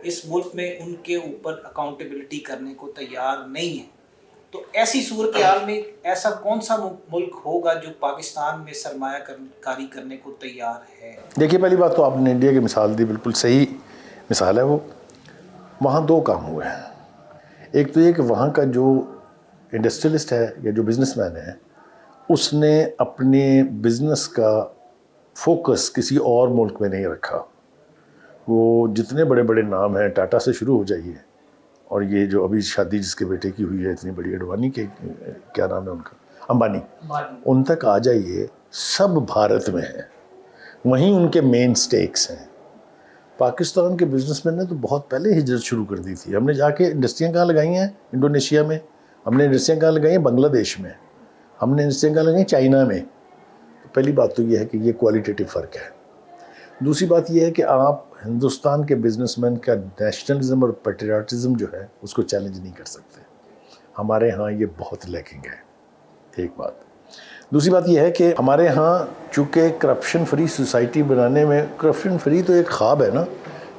A: اس ملک میں ان کے اوپر اکاؤنٹیبلٹی کرنے کو تیار نہیں ہے. تو ایسی صورتحال میں ایسا کون سا ملک ہوگا جو پاکستان میں سرمایہ کاری کرنے کو تیار ہے؟
B: دیکھیے پہلی بات تو آپ نے انڈیا کی مثال دی, بالکل صحیح مثال ہے وہ. وہاں دو کام ہوئے ہیں. ایک تو یہ کہ وہاں کا جو انڈسٹریلسٹ ہے یا جو بزنس مین ہے اس نے اپنے بزنس کا فوکس کسی اور ملک میں نہیں رکھا. وہ جتنے بڑے بڑے نام ہیں, ٹاٹا سے شروع ہو جائیے, اور یہ جو ابھی شادی جس کے بیٹے کی ہوئی ہے اتنی بڑی, اڈوانی کے کیا نام ہے ان کا, امبانی, ان تک آ جائیے, سب بھارت میں ہیں, وہیں ان کے مین سٹیکس ہیں. پاکستان کے بزنس مین نے تو بہت پہلے ہجرت شروع کر دی تھی. ہم نے جا کے انڈسٹریاں کہاں لگائی ہیں؟ انڈونیشیا میں. ہم نے انڈسٹریاں کہاں لگائی ہیں؟ بنگلہ دیش میں. ہم نے انڈسٹریاں کہاں لگائی ہیں؟ چائنا میں. پہلی بات تو یہ ہے کہ یہ کوالٹیٹیو فرق ہے. دوسری بات یہ ہے کہ آپ ہندوستان کے بزنس مین کا نیشنلزم اور پیٹریاٹزم جو ہے اس کو چیلنج نہیں کر سکتے. ہمارے ہاں یہ بہت لیکنگ ہے, ایک بات. دوسری بات یہ ہے کہ ہمارے ہاں چونکہ کرپشن فری سوسائٹی بنانے میں, کرپشن فری تو ایک خواب ہے نا,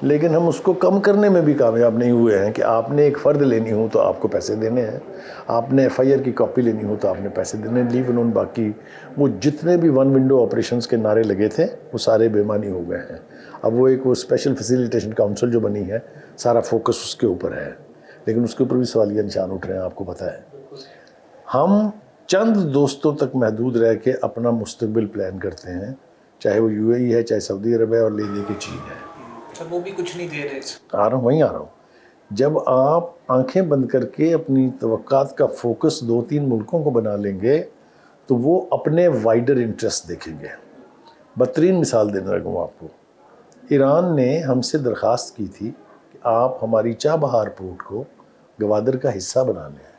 B: لیکن ہم اس کو کم کرنے میں بھی کامیاب نہیں ہوئے ہیں کہ آپ نے ایک فرد لینی ہو تو آپ کو پیسے دینے ہیں, آپ نے FIR کی کاپی لینی ہو تو آپ نے پیسے دینے ہیں. لیو انہوں باقی وہ جتنے بھی ون ونڈو آپریشنز کے نعرے لگے تھے وہ سارے بے معنی ہو گئے ہیں. اب وہ ایک وہ اسپیشل فیسیلیٹیشن کاؤنسل جو بنی ہے, سارا فوکس اس کے اوپر ہے, لیکن اس کے اوپر بھی سوالیہ نشان اٹھ رہے ہیں, آپ کو پتہ ہے. ہم چند دوستوں تک محدود رہ کے اپنا مستقبل پلان کرتے ہیں, چاہے وہ UAE ہے, چاہے سعودی عرب ہے, اور لے لے کے چین ہے.
A: وہ بھی کچھ نہیں دے رہے.
B: آ رہا ہوں. جب آپ آنکھیں بند کر کے اپنی توقعات کا فوکس 2-3 ملکوں کو بنا لیں گے تو وہ اپنے وائڈر انٹرسٹ دیکھیں گے. بدترین مثال دینے لگوں آپ کو. ایران نے ہم سے درخواست کی تھی کہ آپ ہماری چابہار پورٹ کو گوادر کا حصہ بنا لیں.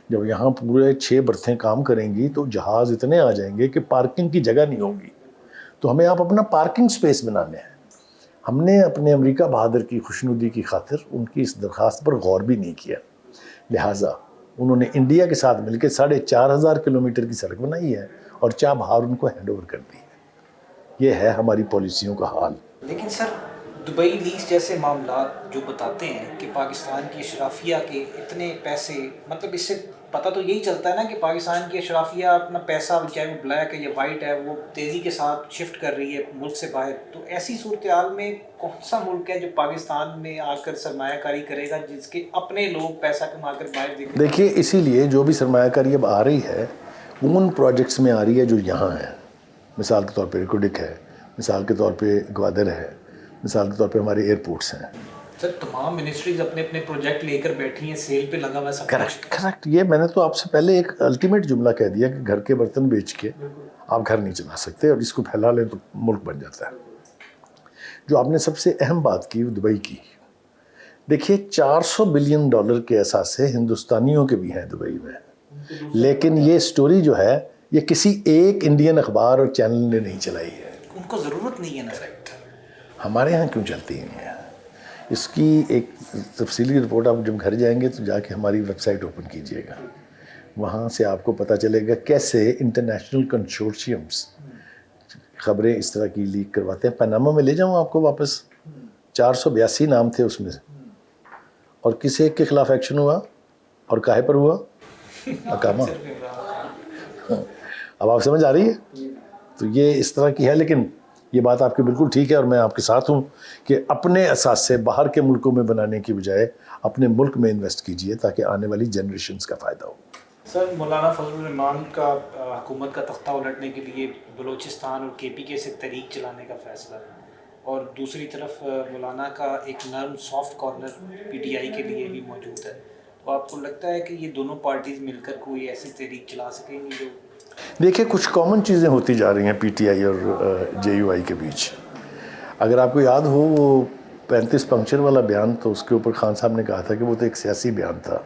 B: جب یہاں پورے 6 برتھیں کام کریں گی تو جہاز اتنے آ جائیں گے کہ پارکنگ کی جگہ نہیں ہوگی, تو ہمیں آپ اپنا پارکنگ سپیس بنانے ہیں. ہم نے اپنے امریکہ بہادر کی خوشنودی کی خاطر ان کی اس درخواست پر غور بھی نہیں کیا, لہٰذا انہوں نے انڈیا کے ساتھ مل کے 4,500 کلومیٹر کی سڑک بنائی ہے اور چابہار ان کو ہینڈ اوور کر دی ہے. یہ ہے ہماری پالیسیوں کا حال.
A: لیکن سر دبئی لیز جیسے معاملات جو بتاتے ہیں کہ پاکستان کی اشرافیہ کے اتنے پیسے, مطلب اس سے پتہ تو یہی چلتا ہے نا کہ پاکستان کی اشرافیہ اپنا پیسہ چاہے وہ بلیک ہے یا وائٹ ہے وہ تیزی کے ساتھ شفٹ کر رہی ہے ملک سے باہر. تو ایسی صورتحال میں کون سا ملک ہے جو پاکستان میں آ کر سرمایہ کاری کرے گا جس کے اپنے لوگ پیسہ کما کر باہر دیں گے؟
B: دیکھیے اسی لیے جو بھی سرمایہ کاری اب آ رہی ہے ان پروجیکٹس میں آ رہی ہے جو یہاں ہیں. مثال کے طور پہ ریکوڈک ہے, مثال کے طور پہ گوادر ہے, مثال کے طور پہ ہمارے ایئرپورٹس ہیں.
A: سر تمام منسٹریز اپنے اپنے پروجیکٹ لے کر بیٹھی ہیں, سیل پہ لگا ہوا سب.
B: کریکٹ. یہ میں نے تو آپ سے پہلے ایک الٹیمیٹ جملہ کہہ دیا کہ گھر کے برتن بیچ کے آپ گھر نہیں چلا سکتے, اور اس کو پھیلا لیں تو ملک بن جاتا ہے. جو آپ نے سب سے اہم بات کی وہ دبئی کی. دیکھیے $400 بلین کے اثاثے ہندوستانیوں کے بھی ہیں دبئی میں, لیکن یہ سٹوری جو ہے یہ کسی ایک انڈین اخبار اور چینل نے نہیں چلائی ہے.
A: ان کو ضرورت نہیں ہے نا.
B: ہمارے ہاں کیوں چلتی ہیں؟ اس کی ایک تفصیلی رپورٹ آپ جب گھر جائیں گے تو جا کے ہماری ویب سائٹ اوپن کیجئے گا, وہاں سے آپ کو پتہ چلے گا کیسے انٹرنیشنل کنسورشیمز خبریں اس طرح کی لیک کرواتے ہیں. پاناما میں لے جاؤں آپ کو واپس, 482 نام تھے اس میں سے, اور کسی ایک کے خلاف ایکشن ہوا اور کاہے پر ہوا؟ اقامہ. اب آپ سمجھ آ رہی ہے؟ تو یہ اس طرح کی ہے. لیکن یہ بات آپ کی بالکل ٹھیک ہے اور میں آپ کے ساتھ ہوں کہ اپنے اثاثے باہر کے ملکوں میں بنانے کی بجائے اپنے ملک میں انویسٹ کیجئے تاکہ آنے والی جنریشنز کا فائدہ ہو.
A: سر مولانا فضل الرحمان کا حکومت کا تختہ الٹنے کے لیے بلوچستان اور KPK سے تحریک چلانے کا فیصلہ, اور دوسری طرف مولانا کا ایک نرم سافٹ کارنر PTI کے لیے بھی موجود ہے. تو آپ کو لگتا ہے کہ یہ دونوں پارٹیز مل کر کوئی ایسی تحریک چلا سکیں گی جو؟
B: دیکھیں کچھ کامن چیزیں ہوتی جا رہی ہیں PTI اور JUI کے بیچ. اگر آپ کو یاد ہو وہ 35 پنکچر والا بیان, تو اس کے اوپر خان صاحب نے کہا تھا کہ وہ تو ایک سیاسی بیان تھا.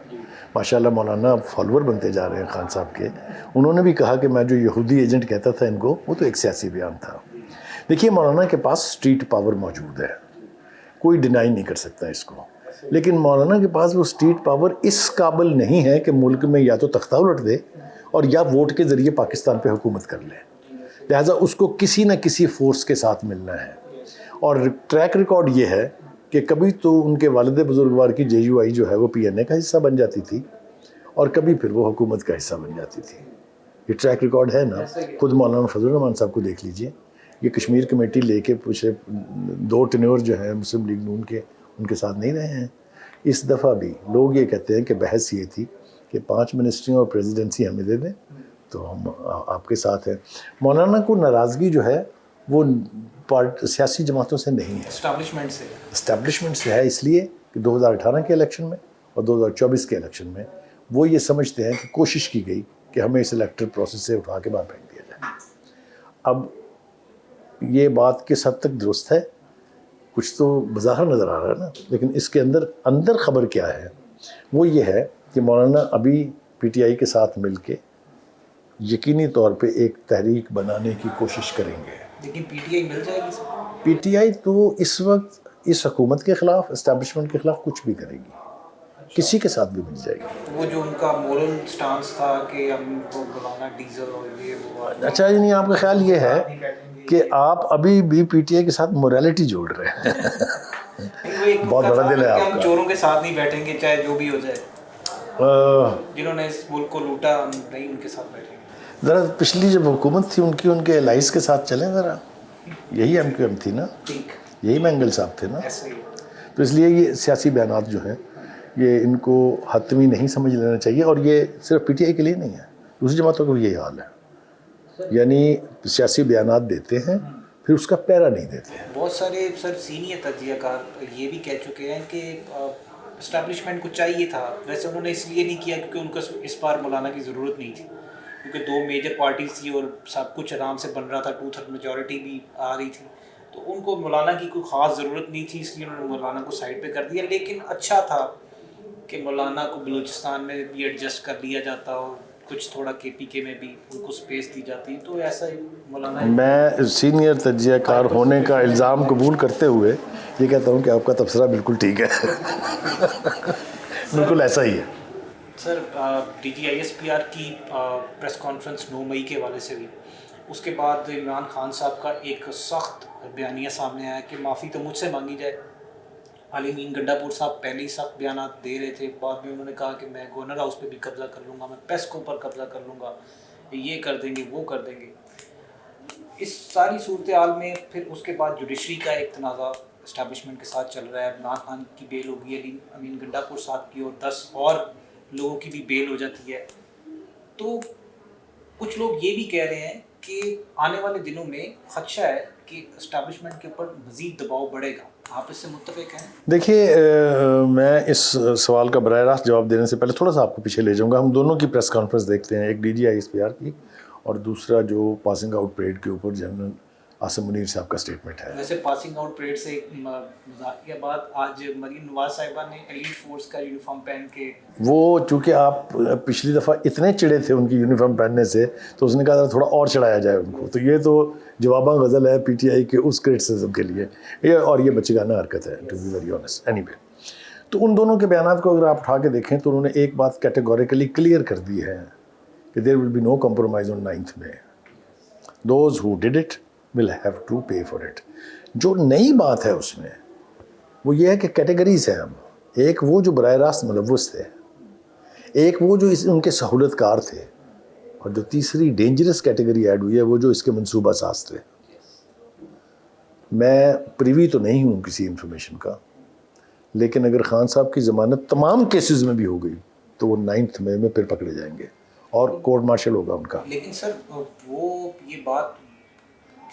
B: ماشاءاللہ مولانا اب فالوور بنتے جا رہے ہیں خان صاحب کے. انہوں نے بھی کہا کہ میں جو یہودی ایجنٹ کہتا تھا ان کو, وہ تو ایک سیاسی بیان تھا. دیکھیے مولانا کے پاس اسٹریٹ پاور موجود ہے, کوئی ڈینائی نہیں کر سکتا اس کو, لیکن مولانا کے پاس وہ اسٹریٹ پاور اس قابل نہیں ہے کہ ملک میں یا تو تختہ الٹ دے اور یا ووٹ کے ذریعے پاکستان پہ حکومت کر لے. لہٰذا اس کو کسی نہ کسی فورس کے ساتھ ملنا ہے. اور ٹریک ریکارڈ یہ ہے کہ کبھی تو ان کے والد بزرگوار کی JUI جو ہے وہ PNA کا حصہ بن جاتی تھی, اور کبھی پھر وہ حکومت کا حصہ بن جاتی تھی. یہ ٹریک ریکارڈ ہے نا. خود مولانا فضل الرحمان صاحب کو دیکھ لیجئے, یہ کشمیر کمیٹی لے کے پوچھے 2 ٹینور جو ہیں مسلم لیگ نون کے, ان کے ساتھ نہیں رہے ہیں. اس دفعہ بھی لوگ یہ کہتے ہیں کہ بحث یہ تھی کہ 5 منسٹریوں اور پریزیڈنسی ہمیں دے دیں تو ہم آپ کے ساتھ ہیں. مولانا کو ناراضگی جو ہے وہ سیاسی جماعتوں سے نہیں ہے, اسٹیبلشمنٹ سے ہے. اس لیے کہ 2018 کے الیکشن میں اور 2024 کے الیکشن میں وہ یہ سمجھتے ہیں کہ کوشش کی گئی کہ ہمیں اس الیکٹرل پروسیس سے اٹھا کے باہر پھینک دیا جائے. اب یہ بات کس حد تک درست ہے, کچھ تو بظاہر نظر آ رہا ہے نا, لیکن اس کے اندر خبر کیا ہے وہ یہ ہے کہ مولانا ابھی PTI کے ساتھ مل کے یقینی طور پہ ایک تحریک بنانے کی کوشش کریں گے.
A: لیکن PTI مل جائے گی.
B: PTI تو اس وقت اس حکومت کے خلاف, اسٹیبلشمنٹ کے خلاف کچھ بھی کرے گی, کسی کے ساتھ بھی مل جائے گی.
A: وہ جو ان کا مورل سٹانس تھا کہ ہم کو بلانا ڈیزل اور یہ وہ,
B: اچھا یعنی آپ کا خیال یہ ہے کہ آپ ابھی بھی PTI کے ساتھ مورالٹی جوڑ رہے ہیں.
A: ایک
B: بہت بڑا دل ہے
A: کہ
B: آپ
A: ہم
B: کا.
A: چوروں کے ساتھ نہیں بیٹھیں گے چاہے جو بھی ہو جائے, جنہوں نے اس ملک کو لوٹا ہم نہیں ان کے ساتھ بیٹھیں گے.
B: ذرا پچھلی جب حکومت تھی ان کے الائز کے ساتھ چلیں ذرا, یہی ایم کیو ایم تھی نا,
A: ٹھیک
B: یہی مینگل صاحب تھے نا.
A: ایسا ہی.
B: تو اس لیے یہ سیاسی بیانات جو ہیں یہ ان کو حتمی نہیں سمجھ لینا چاہیے, اور یہ صرف پی ٹی آئی کے لیے نہیں ہے, دوسری جماعتوں کا بھی یہی حال ہے. یعنی سیاسی بیانات دیتے ہیں پھر اس کا پیرا نہیں دیتے ہیں.
A: بہت سارے سر سینئر تجزیہ کار یہ بھی کہہ چکے ہیں کہ اسٹیبلشمنٹ کو چاہیے تھا, ویسے انہوں نے اس لیے نہیں کیا کیونکہ ان کو اس بار مولانا کی ضرورت نہیں تھی, کیونکہ 2 میجر پارٹیز تھی اور سب کچھ آرام سے بن رہا تھا, 2/3 میجورٹی بھی آ رہی تھی, تو ان کو مولانا کی کوئی خاص ضرورت نہیں تھی, اس لیے انہوں نے مولانا کو سائڈ پہ کر دیا. لیکن اچھا تھا کہ مولانا کو بلوچستان میں بھی ایڈجسٹ کر لیا جاتا اور کچھ تھوڑا کے پی کے میں بھی ان کو سپیس دی جاتی, تو ایسا ہی مولانا.
B: میں سینئر تجزیہ کار ہونے کا الزام قبول کرتے ہوئے یہ کہتا ہوں کہ آپ کا تبصرہ بالکل ٹھیک ہے. بالکل ایسا ہی ہے.
A: Sir D G I S P R کی پریس کانفرنس 9 مئی کے حوالے سے بھی, اس کے بعد عمران خان صاحب کا ایک سخت بیانیہ سامنے آیا کہ معافی تو مجھ سے مانگی جائے. علی امین گنڈا پور صاحب پہلے ہی سخت بیانات دے رہے تھے, بعد میں انہوں نے کہا کہ میں گورنر ہاؤس پہ بھی قبضہ کر لوں گا, میں پیسکو پر قبضہ کر لوں گا, یہ کر دیں گے وہ کر دیں گے. اس ساری صورتحال میں پھر اس کے بعد جوڈیشری کا ایک تنازع اسٹیبلشمنٹ کے ساتھ چل رہا ہے. عمران خان کی بیل ہوگی, علی امین گنڈا پور صاحب کی, اور 10 اور لوگوں کی بھی بیل ہو جاتی ہے. تو کچھ لوگ یہ بھی کہہ رہے ہیں کہ آنے والے دنوں میں خدشہ ہے کہ اسٹیبلشمنٹ کے اوپر مزید دباؤ بڑھے گا. آپ اس سے متفق ہیں؟
B: دیکھیے میں اس سوال کا براہ راست جواب دینے سے پہلے تھوڑا سا آپ کو پیچھے لے جاؤں گا. ہم دونوں کی پریس کانفرنس دیکھتے ہیں, ایک D G I S P R کی اور دوسرا جو پاسنگ آؤٹ پریڈ کے اوپر جنرل عاصم منیر صاحب کا اسٹیٹمنٹ ہے.
A: ویسے پاسنگ آؤٹ پریڈ سے ایک مذاقیہ بات, آج مریم نواز صاحبہ نے ایلیٹ فورس کا یونیفارم پہن کے, وہ
B: چونکہ آپ پچھلی دفعہ اتنے چڑے تھے ان کی یونیفارم پہننے سے, تو اس نے کہا تھا تھوڑا اور چڑھایا جائے ان کو, تو یہ تو جواباں غزل ہے پی ٹی آئی کے اس کرٹیسزم کے لیے, اور یہ بچگانہ حرکت ہے to be very honest. Anyway, تو ان دونوں کے بیانات کو اگر آپ اٹھا کے دیکھیں تو انہوں نے ایک بات کیٹیگوریکلی کلیئر کر دی ہے کہ there will be no compromise on 9th May. Those who did it will have to pay for it. جو نئی بات ہے اس میں وہ یہ ہے کہ کیٹیگریز ہیں. ہم ایک وہ جو براہ راست ملوث تھے, ایک وہ جو ان کے سہولت کار تھے, اور جو تیسری ڈینجرس کیٹیگری ایڈ ہوئی ہے وہ جو اس کے منصوبہ ساز تھے. میں پریوی تو نہیں ہوں کسی انفارمیشن کا, لیکن اگر خان صاحب کی ضمانت تمام کیسز میں بھی ہو گئی تو وہ 9th May میں پھر پکڑے جائیں گے اور کورٹ مارشل ہوگا ان کا.
A: لیکن سر وہ یہ بات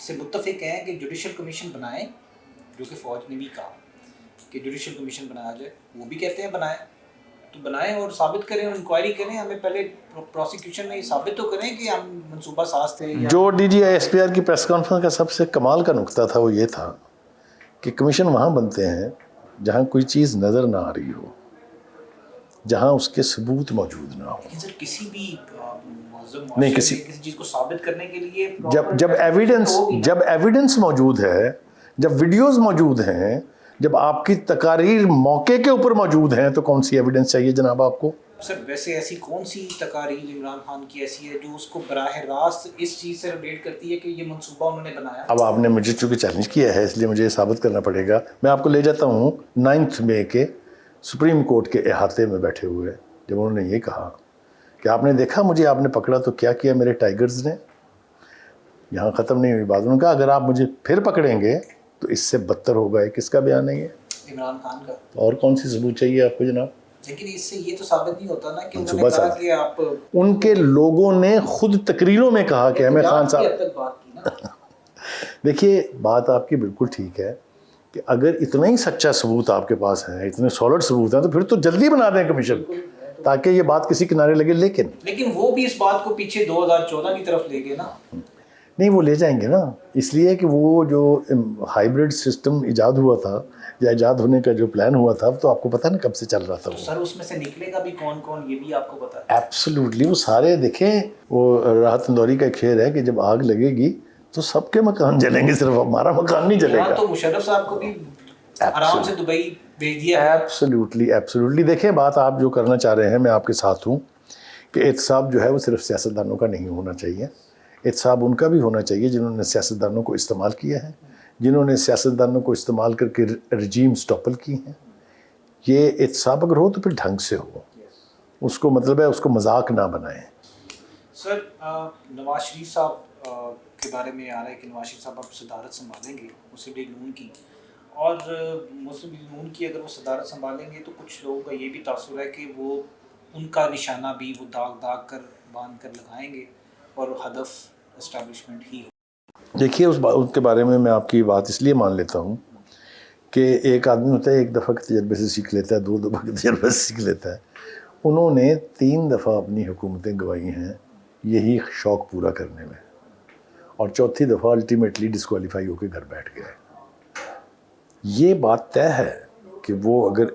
A: سے متفق ہیں کہ جوڈیشل کمیشن بنائیں, جو کہ فوج نے بھی کہا کہ جوڈیشل کمیشن بنایا جائے, وہ بھی کہتے ہیں بنائیں, تو بنائیں اور ثابت کریں, انکوائری کریں. ہمیں پہلے پروسیکیوشن میں یہ ثابت تو کریں کہ ہم منصوبہ ساز تھے.
B: جو D G I S P R کی پریس کانفرنس کا سب سے کمال کا نقطہ تھا وہ یہ تھا کہ کمیشن وہاں بنتے ہیں جہاں کوئی چیز نظر نہ آ رہی ہو, جہاں اس کے ثبوت موجود نہ ہو.
A: لیکن سر کسی بھی
B: نہیں, کسی
A: چیز کو ثابت کرنے کے لیے
B: جب ایویڈنس موجود ہے, جب ویڈیوز موجود ہیں, جب آپ کی تقاریر موقع کے اوپر موجود ہیں, تو کون سی ایویڈنس چاہیے جناب آپ کو؟
A: سر ویسے ایسی کون سی تقاریر عمران خان کی ایسی ہے جو اس کو براہ راست اس چیز سے ریلیٹ کرتی ہے کہ یہ منصوبہ انہوں نے بنایا؟
B: اب آپ نے مجھے چونکہ چیلنج کیا ہے اس لیے مجھے یہ ثابت کرنا پڑے گا. میں آپ کو لے جاتا ہوں 9th May کے سپریم کورٹ کے احاطے میں بیٹھے ہوئے, جب انہوں نے یہ کہا کہ آپ نے دیکھا مجھے آپ نے پکڑا تو کیا کیا میرے ٹائیگرز نے. یہاں ختم نہیں ہوئی بات. انہوں نے کہا اگر آپ مجھے پھر پکڑیں گے تو اس سے بدتر ہوگا. یہ کس کا بیان ہے؟ یہ
A: عمران خان کا.
B: اور کون سی ثبوت چاہیے آپ کو جناب؟
A: لیکن اس سے یہ تو ثابت نہیں ہوتا نا کہ انہوں نے کہا کہ آپ,
B: ان کے لوگوں نے خود تقریروں میں کہا کہ ہمیں خان صاحب دیکھیے بات آپ کی بالکل ٹھیک ہے کہ اگر اتنا ہی سچا ثبوت آپ کے پاس ہے, اتنے سالڈ ثبوت ہیں, تو پھر تو جلدی بنا دیں کمیشن تاکہ یہ بات کسی کنارے لگے.
A: لیکن وہ بھی اس بات کو پیچھے 2014 کی طرف لے گئے نا.
B: نہیں, وہ لے جائیں گے نا, اس لیے کہ وہ جو ہائیبرڈ سسٹم ایجاد ہوا تھا یا ایجاد ہونے کا جو پلان ہوا تھا, تو آپ کو پتہ نا کب سے چل رہا تھا.
A: سر اس میں سے نکلے گا بھی کون کون, یہ بھی آپ کو پتہ ہے؟
B: ایبسلیوٹلی. وہ سارے دیکھیں, وہ راحت اندوری کا کھیل ہے کہ جب آگ لگے گی تو سب کے مکان جلیں گے, صرف ہمارا مکان نہیں جلے گا.
A: تو مشرف صاحب کو بھی آرام سے دبئی بھیج دیا.
B: ایبسلیوٹلی. دیکھیں بات آپ جو کرنا چاہ رہے ہیں میں آپ کے ساتھ ہوں کہ احتساب جو ہے وہ صرف سیاستدانوں کا نہیں ہونا چاہیے. احتساب ان کا بھی ہونا چاہیے جنہوں نے سیاستدانوں کو استعمال کیا ہے, جنہوں نے سیاستدانوں کو استعمال کر کے رجیمز ٹاپل کی ہیں. یہ احتساب اگر ہو تو پھر ڈھنگ سے ہو، اس کو مطلب ہے اس کو مذاق نہ بنائیں.
A: سر نواز شریف صاحب کے بارے میں آ رہا ہے کہ نواز شریف صاحب اب صدارت سنبھالیں گے مسلم لیگ نون کی، اور مسلم لیگ نون کی اگر وہ صدارت سنبھالیں گے تو کچھ لوگوں کا یہ بھی تاثر ہے کہ وہ ان کا نشانہ بھی وہ داغ داغ کر باندھ کر لگائیں گے اور ہدف اسٹیبلشمنٹ ہی ہو.
B: دیکھیے ان کے بارے میں آپ کی بات اس لیے مان لیتا ہوں کہ ایک آدمی ہوتا ہے ایک دفعہ کے تجربے سے سیکھ لیتا ہے، 2 دفعہ کے تجربے سے سیکھ لیتا ہے. انہوں نے 3 دفعہ اپنی حکومتیں گنوائی ہیں یہی شوق پورا کرنے میں، اور 4تھی دفعہ الٹیمیٹلی ڈسکوالیفائی ہو کے گھر بیٹھ گئے. یہ بات طے ہے کہ وہ اگر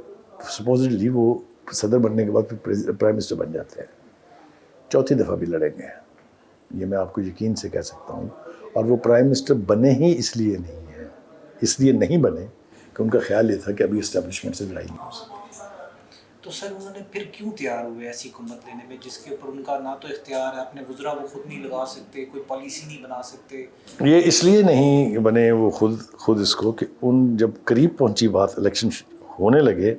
B: سپوزڈلی وہ صدر بننے کے بعد پھر پرائم منسٹر بن جاتے ہیں، 4تھی دفعہ بھی لڑیں گے، یہ میں آپ کو یقین سے کہہ سکتا ہوں. اور وہ پرائم منسٹر بنے ہی اس لیے نہیں بنے کہ ان کا خیال یہ تھا کہ ابھی اسٹیبلشمنٹ سے لڑائی نہیں ہو سکتی.
A: تو سر انہوں نے پھر کیوں تیار ہوئے ایسی حکومت لینے میں جس کے اوپر ان کا نہ تو اختیار ہے، اپنے وزراء وہ خود نہیں لگا سکتے، کوئی پالیسی نہیں بنا سکتے؟
B: یہ اس لیے نہیں بنے وہ خود اس کو کہ ان جب قریب پہنچی بات الیکشن ہونے لگے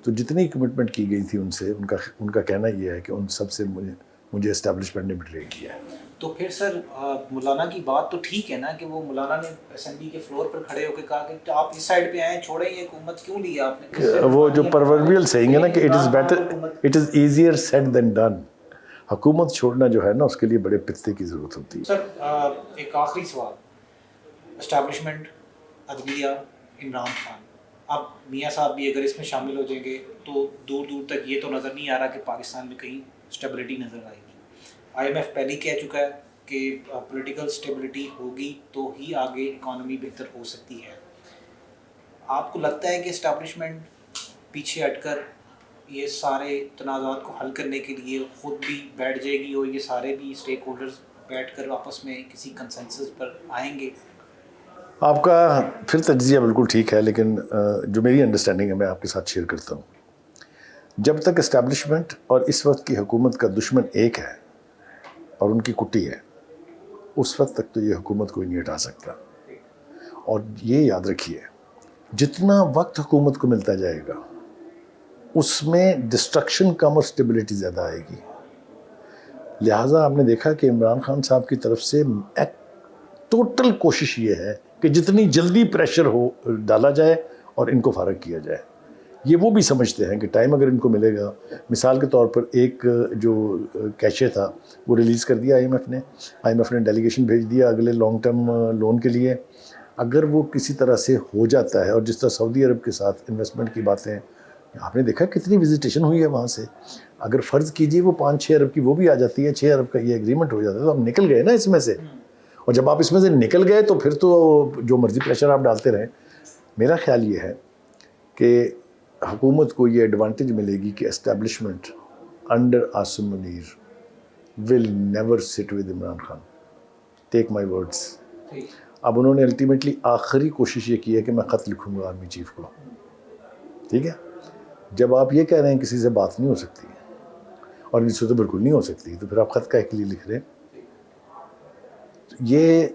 B: تو جتنی کمٹمنٹ کی گئی تھی ان سے، ان کا کہنا یہ ہے کہ ان سب سے مجھے اسٹیبلشمنٹ نے بٹرے کیا ہے.
A: تو پھر سر مولانا کی بات تو ٹھیک ہے نا کہ وہ مولانا نے اسمبلی کے فلور پر کھڑے ہو کے کہا کہ آپ اس سائڈ پہ آئیں، چھوڑیں یہ حکومت کیوں لی آپ نے؟
B: وہ جو پرووربیل سیئنگ ہے نا کہ it is easier said than done. حکومت چھوڑنا جو ہے نا اس کے لیے بڑے پتے کی ضرورت ہوتی ہے.
A: سر ایک آخری سوال، اسٹیبلشمنٹ عدلیہ عمران خان، اب میاں صاحب بھی اگر اس میں شامل ہو جائیں گے تو دور دور تک یہ تو نظر نہیں آ رہا کہ پاکستان میں کہیں اسٹیبلٹی نظر آئے گی. IMF پہلے ہی کہہ چکا ہے کہ پولیٹیکل اسٹیبلٹی ہوگی تو ہی آگے اکانومی بہتر ہو سکتی ہے. آپ کو لگتا ہے کہ اسٹیبلشمنٹ پیچھے ہٹ کر یہ سارے تنازعات کو حل کرنے کے لیے خود بھی بیٹھ جائے گی اور یہ سارے بھی اسٹیک ہولڈرز بیٹھ کر آپس میں کسی کنسنسس پر آئیں گے؟
B: آپ کا پھر تجزیہ بالکل ٹھیک ہے، لیکن جو میری انڈرسٹینڈنگ ہے میں آپ کے ساتھ شیئر کرتا ہوں. جب تک اسٹیبلشمنٹ اور اس وقت کی حکومت کا دشمن ایک ہے اور ان کی کٹی ہے، اس وقت تک تو یہ حکومت کوئی نہیں ہٹا سکتا. اور یہ یاد رکھیے جتنا وقت حکومت کو ملتا جائے گا اس میں ڈسٹرکشن کم اور اسٹیبلٹی زیادہ آئے گی. لہٰذا آپ نے دیکھا کہ عمران خان صاحب کی طرف سے ٹوٹل کوشش یہ ہے کہ جتنی جلدی پریشر ڈالا جائے اور ان کو فارغ کیا جائے. یہ وہ بھی سمجھتے ہیں کہ ٹائم اگر ان کو ملے گا، مثال کے طور پر ایک جو کیشے تھا وہ ریلیز کر دیا آئی ایم ایف نے ڈیلیگیشن بھیج دیا اگلے لانگ ٹرم لون کے لیے. اگر وہ کسی طرح سے ہو جاتا ہے، اور جس طرح سعودی عرب کے ساتھ انویسٹمنٹ کی باتیں آپ نے دیکھا کتنی وزیٹیشن ہوئی ہے وہاں سے، اگر فرض کیجیے وہ 5-6 ارب کی وہ بھی آ جاتی ہے، 6 ارب کا یہ ایگریمنٹ ہو جاتا ہے تو ہم نکل گئے نا اس میں سے. اور جب آپ اس میں سے نکل گئے تو پھر تو جو مرضی پریشر آپ ڈالتے رہیں. میرا خیال یہ ہے کہ حکومت کو یہ ایڈوانٹیج ملے گی کہ establishment under Asim Munir will never sit with Imran Khan. Take my words. اب انہوں نے الٹیمیٹلی آخری کوشش یہ کی ہے کہ میں خط لکھوں گا آرمی چیف کو، ٹھیک ہے. جب آپ یہ کہہ رہے ہیں کسی سے بات نہیں ہو سکتی اور اس سے تو بالکل نہیں ہو سکتی تو پھر آپ خط کا کے لیے لکھ رہے ہیں. یہ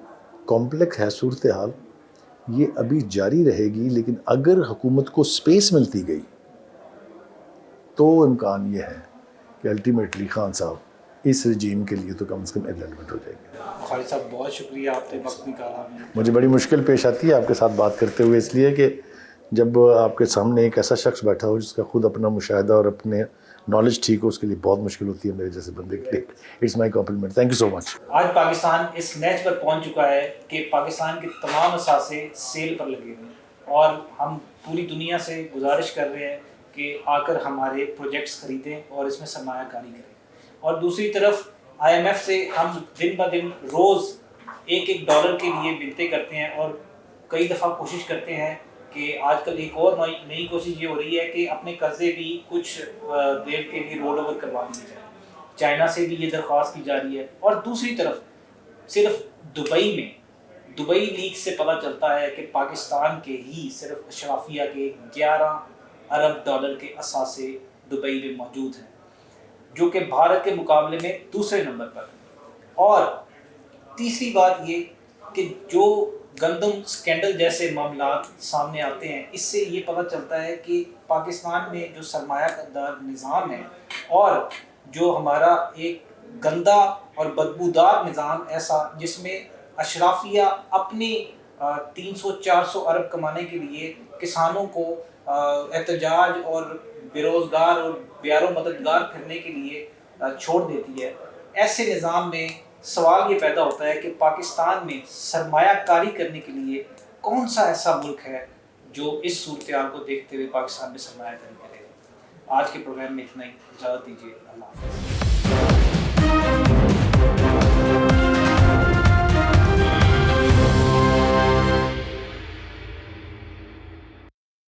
B: کمپلیکس ہے صورتحال، یہ ابھی جاری رہے گی، لیکن اگر حکومت کو سپیس ملتی گئی تو امکان یہ ہے کہ الٹیمیٹلی خان صاحب اس رجیم کے لیے تو کم از کم ایلیمنٹ ہو جائیں گے.
A: خالد صاحب بہت شکریہ، آپ نے وقت نکالا.
B: مجھے بڑی مشکل پیش آتی ہے آپ کے ساتھ بات کرتے ہوئے، اس لیے کہ جب آپ کے سامنے ایک ایسا شخص بیٹھا ہو جس کا خود اپنا مشاہدہ اور اپنے نالج ٹھیک ہو، اس کے لیے بہت مشکل ہوتی ہے میرے جیسے بندے کے لیے. It's my compliment. Thank you so much.
A: آج پاکستان اس نیچ پر پہنچ چکا ہے کہ پاکستان کے تمام اثاثے سیل پر لگے ہوئے ہیں، اور ہم پوری دنیا سے گزارش کر رہے ہیں کہ آ کر ہمارے پروجیکٹس خریدیں اور اس میں سرمایہ کاری کریں. اور دوسری طرف IMF سے ہم دن بہ دن روز ایک ڈالر کے لیے منتیں کرتے ہیں، اور کئی دفعہ کوشش کرتے ہیں کہ آج کل ایک اور نئی کوشش یہ ہو رہی ہے کہ اپنے قرضے بھی کچھ دیر کے لیے رول اوور کروا دیے جائیں. چائنا سے بھی یہ درخواست کی جا رہی ہے. اور دوسری طرف صرف دبئی لیگ سے پتہ چلتا ہے کہ پاکستان کے ہی صرف اشرافیہ کے 11 ارب ڈالر کے اثاثے دبئی میں موجود ہیں، جو کہ بھارت کے مقابلے میں دوسرے نمبر پر. اور تیسری بات یہ کہ جو گندم سکینڈل جیسے معاملات سامنے آتے ہیں، اس سے یہ پتہ چلتا ہے کہ پاکستان میں جو سرمایہ دار نظام ہے اور جو ہمارا ایک گندا اور بدبودار نظام ایسا جس میں اشرافیہ اپنی 300-400 ارب کمانے کے لیے کسانوں کو احتجاج اور بے روزگار اور بیار و مددگار پھرنے کے لیے چھوڑ دیتی ہے، ایسے نظام میں سوال یہ پیدا ہوتا ہے کہ پاکستان میں سرمایہ کاری کرنے کے لیے کون سا ایسا ملک ہے جو اس صورتحال کو دیکھتے ہوئے پاکستان میں سرمایہ کاری کرے گا۔ آج کے پروگرام میں اتنا ہی، اجازت دیجیے، اللہ حافظ۔